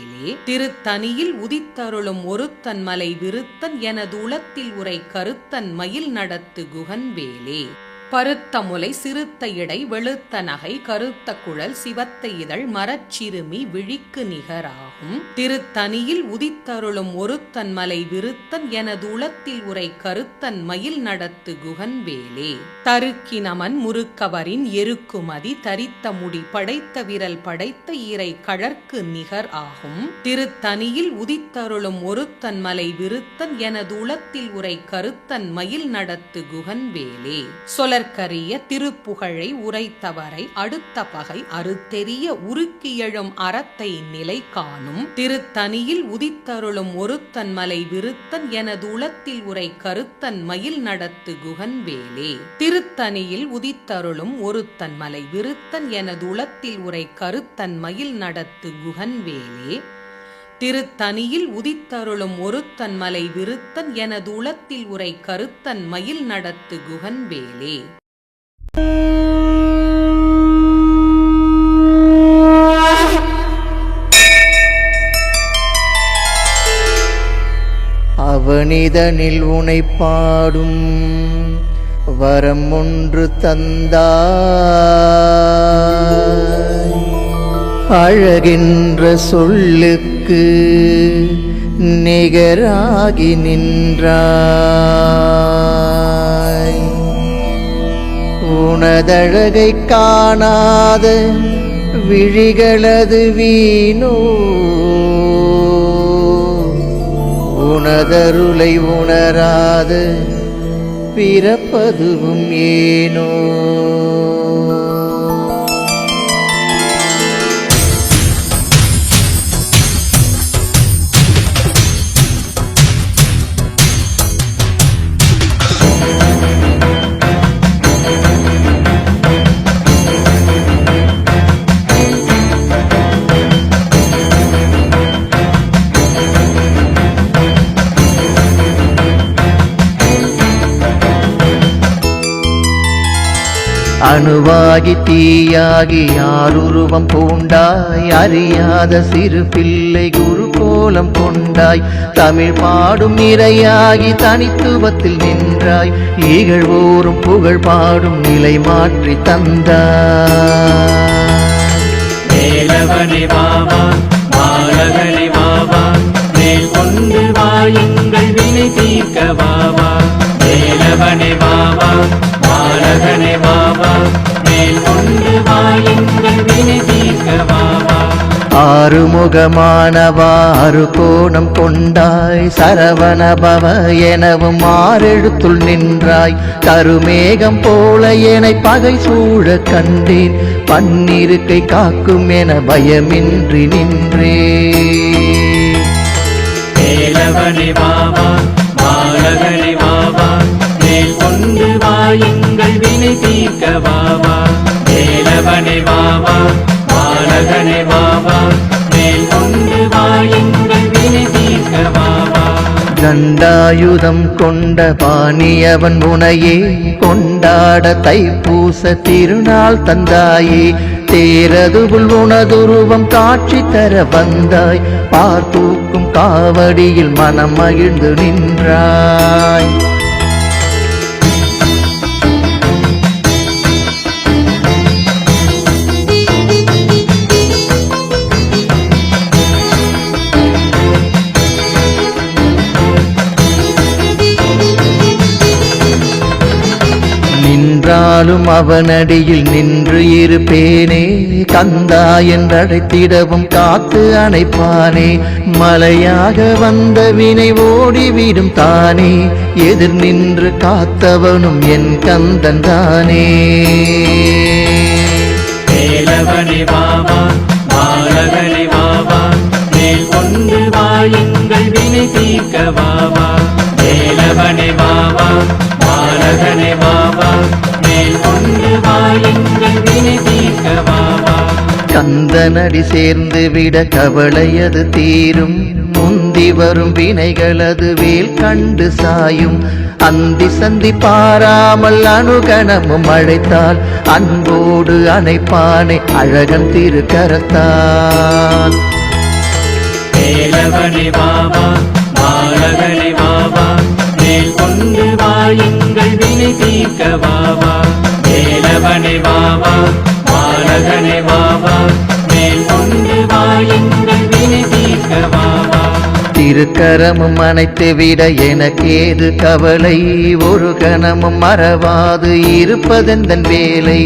திருத்தனியில் உதித்தருளும் ஒருத்தன் மலை விருத்தன் எனது உளத்தில் உரை கருத்தன் மயில் நடத்து குகன்வேலே. பருத்த முலை சிறுத்த இடை வெளுத்த நகை கருத்த குழல் சிவத்த இதழ் மரச்சிறுமி விழிக்கு நிகராகும் திருத்தனியில் உதித்தருளும் ஒருத்தன் மலை விருத்தன் எனது உளத்தில் உரை கருத்தன் மயில் நடத்து குகன்வேலே. தருக்கினமன் முறுக்கவரின் எருக்குமதி தரித்த முடி படைத்த விரல் படைத்த ஈரை கழற்கு நிகர் ஆகும் திருத்தனியில் உதித்தருளும் ஒருத்தன் மலை விருத்தன் எனது உளத்தில் உரை கருத்தன் மயில் நடத்து குகன்வேலே. சொலற்கரிய திருப்புகழை உரைத்தவரை அடுத்த பகை அறுத்தெறிய உருக்கியழும் அறத்தை நிலை காணும் திருத்தனியில் உதித்தருளும் ஒருத்தன் மலை விருத்தன் எனது உளத்தில் உரை கருத்தன் மயில் நடத்து குகன்வேலே. திருத்தனியில் உதித்தருளும் ஒருத்தன் மலை விருத்தன் எனது உளத்தில் உரை கருத்தன் மயில் நடத்து குகன்வேலே. திருத்தனியில் உதித்தருளும் ஒருத்தன் மலை விருத்தன் எனது உளத்தில் உரை கருத்தன் மயில் நடத்து குகன்வேலே. அவனிதனில் உனை பாடும் வரம் ஒன்று தந்தாய் அழகின்ற சொல்லுக்கு நிகராகி நின்றாய் உனதழகை காணாத விழிகளது வீணோ உனதருளை உணராத பிறப்பதுவும் ஏனோ. அணுவாகி தீயாகி யாருருவம் பூண்டாய் அறியாத சிறு பிள்ளை குரு கோலம் கொண்டாய் தமிழ் பாடும் நிறையாகி தனித்துவத்தில் நின்றாய் இகழ்வோரும் புகழ் பாடும் நிலை மாற்றி தந்தாய். வேலவனே வாவா பாலகனே வாவா மேல் கொண்டு வாயுங்கள் வினை தீர்க்க வாவா வேலவனே வாவா பாலகனே வாவா மேல் கொண்டு வாயுங்கள் வினை தீர்க்க வாவா ஆறுமுகமானவா அறுகோணம் கொண்டாய் சரவணபவ எனவும் ஆறெழுத்துள் நின்றாய் கருமேகம் போல என பகை சூழ கண்டேன் பன்னிருக்கை காக்கும் என பயமின்றி நின்றே வேலவனே வாவா பாலகனே வாவா மேல் கொண்டு வாயுங்கள் வினை தீர்க்க வாவா வேலவனே வாவா பாலகனே வாவா மேல் கொண்டு வாயுங்கள் வினை தீர்க்க வாவா தண்டாயுதம் கொண்ட பாணியவன் உனையே கொண்டாட தைப்பூச திருநாள் தந்தாயே தேரதுபுல் உனதுருவம் காட்சி தர வந்தாய் பார்த்தூக்கும் காவடியில் மனம் மகிழ்ந்து நின்றாய் நின்றாலும் அவனடியில் நின்று இருப்பேனே கந்தா என்றழைத்திடவும் காத்து அணைப்பானே மலையாக வந்த வினை ஓடிவிடும் தானே எதிர் நின்று காத்தவனும் என் கந்தன் தானே வேலவனே வாவா பாலகனே வாவா மேல் கொண்டு வாயுங்கள் வினை தீர்க்க வாவா வேலவனே வாவா பாலகனே வாவா மேல் கொண்டு வாயுங்கள் வினை தீர்க்க வாவா கந்தனடி சேர்ந்து விட கவலையது தீரும் முந்தி வரும் வினைகளது வேல் கண்டு சாயும் அந்தி சந்தி பாராமல் அனுகணமும் அழைத்தால் அன்போடு அணைப்பானே அழகன் திருக்கரத்தான் வேலவனே வாவா பாலகனே வாவா மேல் கொண்டு வாயுங்கள் வினை தீர்க்க வாவா வேலவனே வாவா பாலகனே வாவா மேல் கொண்டு வாயுங்கள் வினை தீர்க்க வாவா திருக்கரமும் அணைத்து விட எனக்கேது கவலை ஒரு கணமும் மறவாது இருப்பதெந்தன் வேலை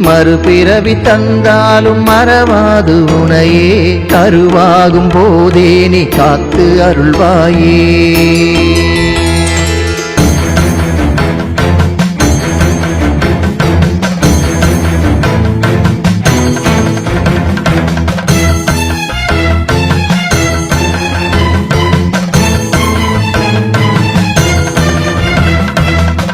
மறுபிறவி தந்தாலும் மறவாது உனையே கருவாகும் போதே நீ காத்து அருள்வாயே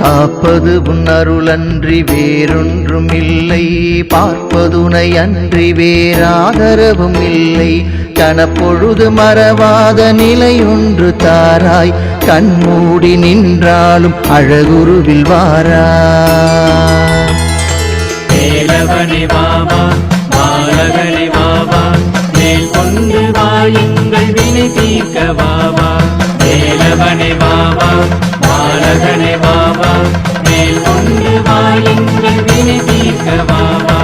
காப்பது உன் அருளன்றி வேறொன்றும் இல்லை பார்ப்பதுனை அன்றி வேறாதரவும் இல்லை கணப்பொழுது மறவாத நிலை ஒன்று தாராய் கண்மூடி நின்றாலும் அழகுருவில் வாராய் வேலவனே வாவா பாலகனே வாவா மேல் கொண்டு வாயுங்கள் வினை தீர்க்க வாவா வேலவனே வாவா பாலகனே வாவா மேல் கொண்டு வாயுங்கள் வினை தீர்க்க வாவா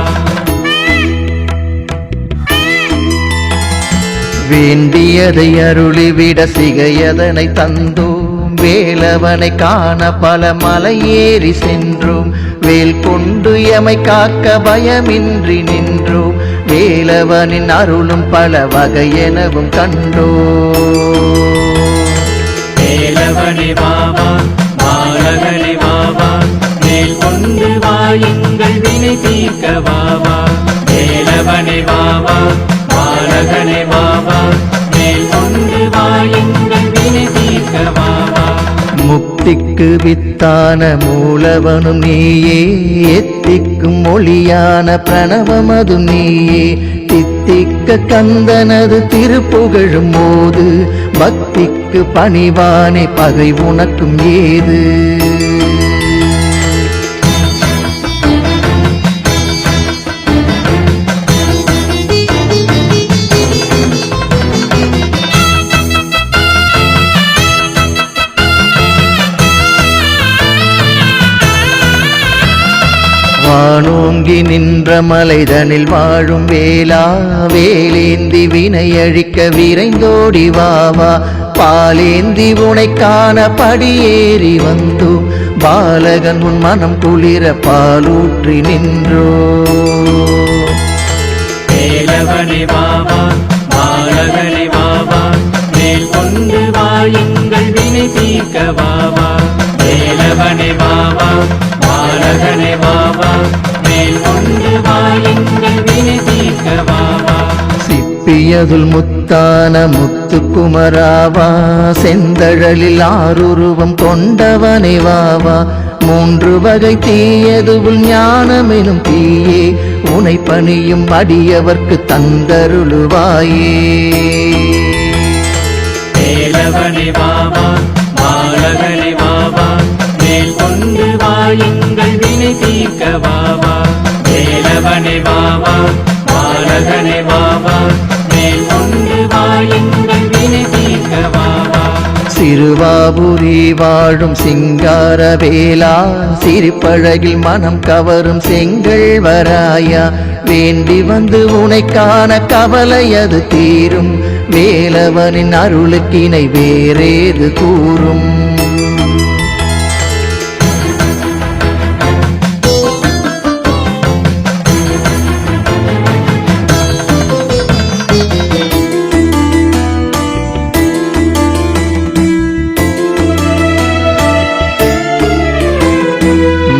வேண்டியதை அருளிவிட சிகையதனை தந்தோம் வேலவனை காண பல மலையேறி சென்றோம் வேல் கொண்டு எமை காக்க பயமின்றி நின்றோம் வேலவனின் அருளும் பல வகையெனவும் கண்டோம் வேலவனே வாவா பாலகனே வாவா மேல் கொண்டு வாயுங்கள் வினை தீர்க்க வாவா வேலவனே வாவா பாலகனே வாவா மேல் கொண்டு வாயுங்கள் வினை தீர்க்க வாவா முக்திக்கு வித்தான மூலவனும் நீயே எத்திக்கும் மொழியான பிரணவமது நீயே தித்திக்க கந்தனது திருப்புகழும் போது பக்திக்கு பணிவானே பகை உனக்கும் ஏது வானோங்கி நின்ற மலைதனில் வாழும் வேளா வேலேந்தி வினையழிக்க விரைந்தோடி வாவா பாலேந்தி உனைக்கான படியேறி வந்தோ பாலகன் உன் மனம் குளிர பாலூற்றி நின்றோ வேலவனே வாவா பாலகனே வாவா மேல் கொண்டு வாயுங்கள் வினை தீர்க்க வாவா வேலவனே வாவா பாலகனே வாவா மேல் கொண்டு வாயுங்கள் வினை தீர்க்க வாவா சிப்பியதுல் முத்தான முத்துக்குமராவா செந்தழலில் ஆறுருவம் கொண்டவனே வாவா மூன்று வகை தீயதுவுள் ஞானமெனும் தீயே உனை பணியும் அடியவர்க்கு தந்தருளுவாயே வேலவனே வாவா பாலகனே வாவா மேல் கொண்டு வாயுங்கள் வினை தீர்க்க வாவா வேலவனே வாவா பாலகனே வாவா மேல் கொண்டு வாயுங்கள் வினை தீர்க்க வாவா சிறுவாபுரி வாழும் சிங்கார வேலா சிரிப்பழகில் மனம் கவரும் செங்கல் வராயா வேண்டி வந்து உனைக்கான கவலை அது தீரும் வேலவனின் அருளுக்கினை வேறேது கூறும்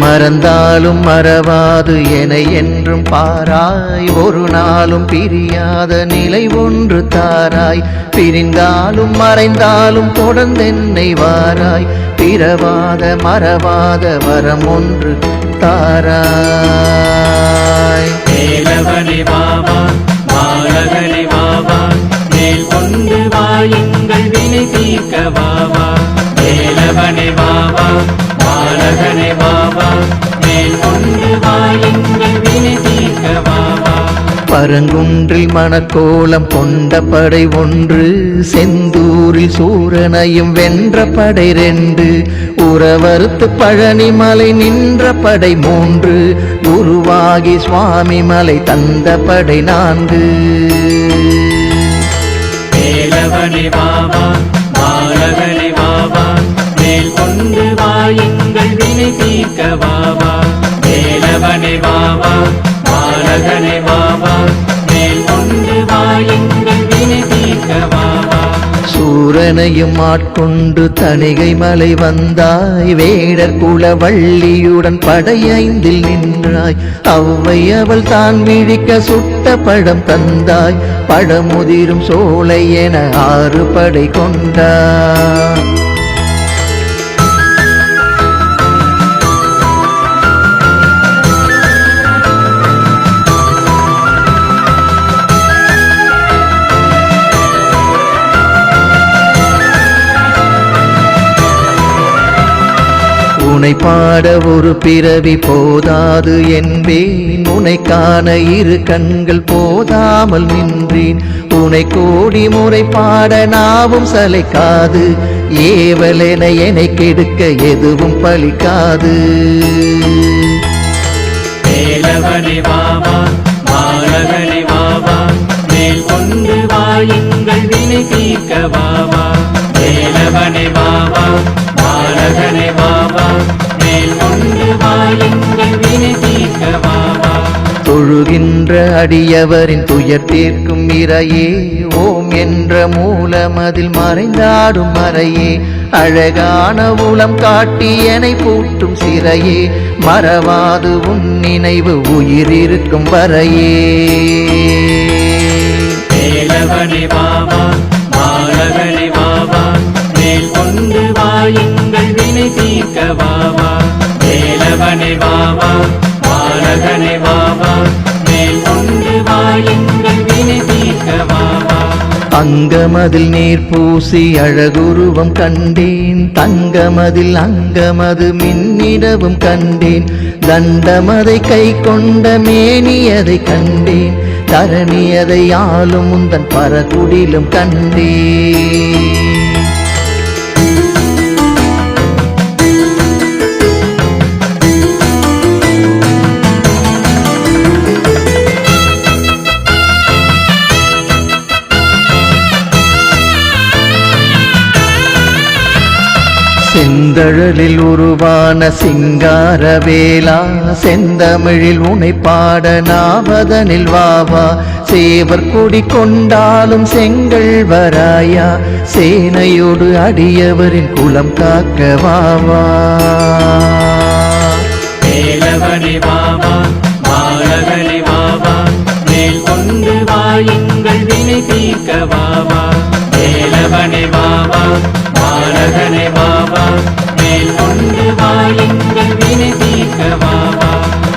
மறந்தாலும் மறவாது என என்றும் பாராய் ஒரு நாளும் பிரியாத நிலை ஒன்று தாராய் பிரிந்தாலும் மறைந்தாலும் தொடர்ந்தென்னை வாராய் பிறவாத மறவாத வரம் ஒன்று தாராய் வேலவனே வாவா பாலகனே வாவா மேல் கொண்டு வாயுங்கள் வினை தீர்க்க வாவா வேலவனே வாவா பாலகனே வாவா மேல் கொண்டு வாயுங்கள் வினை தீர்க்க வாவா பரங்குன்றில் மணக்கோலம் கொண்ட படை ஒன்று செந்தூரில் சூரனையும் வென்ற படை 2 உறவறுத்து பழனி மலை நின்ற படை 3 உருவாகி சுவாமி மலை தந்த படை 4 வேலவனே வாவா பாலகனே வாவா மேல் கொண்டு வாயுங்கள் வினை தீர்க்க வாவா வேலவனே வாவா பாலகனே வாவா மேல் கொண்டு வாயுங்கள் வினை தீர்க்க வாவா சூரனையும் ஆட்கொண்டு தணிகை மலை வந்தாய் வேடர் குல வள்ளியுடன் படை 5 நின்றாய் அவ்வை அவள் தான் விழிக்க சுட்ட பழம் தந்தாய் பழமுதிரும் சோலை என 6 படை கொண்டாய் உனை பாட ஒரு பிறவி போதாது என்பேன் உனை காண 2 கண்கள் போதாமல் நின்றேன் உனை கோடி முறை பாட நாவும் சலைக்காது ஏவலென என்னை கெடுக்க எதுவும் பலிக்காது வேலவனே வாவா பாலகனே வாவா மேல் கொண்டு வாயுங்கள் வினை தீர்க்க வாவா வேலவனே வாவா பாலகனே வாவா மேல் கொண்டு வாயுங்கள் வினை தீர்க்க வாவா தொழுகின்ற அடியவரின் துயர் தீர்க்கும் இறையே ஓம் என்ற மூலமதில் மறைந்தாடும் மறையே அழகான உளம் காட்டி என்னை பூட்டும் சிறையே மறவாது உன் நினைவு உயிரிருக்கும் வரையே வேலவனே வாவா பாலகனே வாவா மேல் கொண்டு வாயுங்கள் வினை தீர்க்க வாவா வேலவனே வாவா பாலகனே வாவா மேல் கொண்டு வாயுங்கள் வினை தீர்க்க வாவா அங்கமதில் நீர் பூசி அழகுருவம் கண்டேன் தங்கமதில் அங்கமது மின்னிடவும் கண்டேன் தண்டமதை கை கொண்ட மேனியதை கண்டேன் தரணியதை ஆளும் உந்தன் பரகுடிலும் கண்டேன் செந்தழலில் உருவான சிங்காரவேலா செந்தமிழில் உனை பாட நாவதனில் வாவா சேவர் கொடி கொண்டாலும் செங்கல்வராயா சேனையோடு அடியவரின் குலம் காக்க வாவா வேலவனே வாவா பாலகனே வாவா மேல் கொண்டு வாயுங்கள் வினை தீர்க்க வாவா வேலவனே வாவா பாலகனே வாவா மேல் கொண்டு வாயுங்கள் வினை தீர்க்க வாவா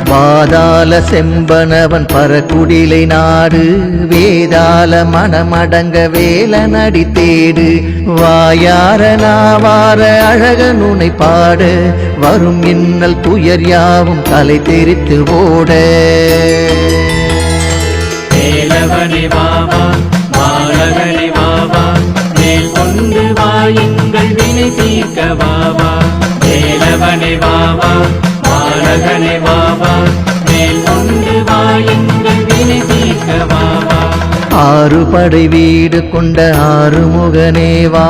வாதால செம்பனவன் பரகுடிலை நாடு வேதால மனமடங்க வேலனடி தேடு வாயார நாவார அழகனுனை பாட வரும் இன்னல் துயர் யாவும் தலை தெரித்து ஓட வேலவனே வாவா பாலகனே வாவா மேல் கொண்டு வாயுங்கள் வினை தீர்க்க வாவா வேலவனே வாவா பாலகனே வாவா மேல் கொண்டு வாயுங்கள் வினை தீர்க்க வாவா ஆறு படை வீடு கொண்ட ஆறுமுகனேவா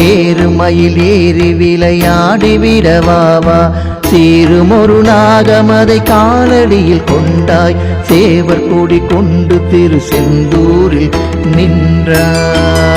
ஏறு மயில் ஏறி விளையாடி விடவாவா சீருமொரு நாகமதை காலடியில் கொண்டாய் சேவர் கொடி கொண்டு திரு செந்தூரில் நின்றாய்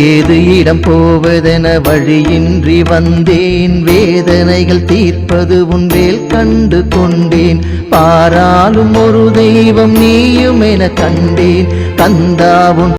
ஏது இடம் போவதென வழியின்றி வந்தேன் வேதனைகள் தீர்ப்பது உன் வேல் கண்டு கொண்டேன் பாராலும் ஒரு தெய்வம் நீயும் என கண்டேன் கந்தாவும்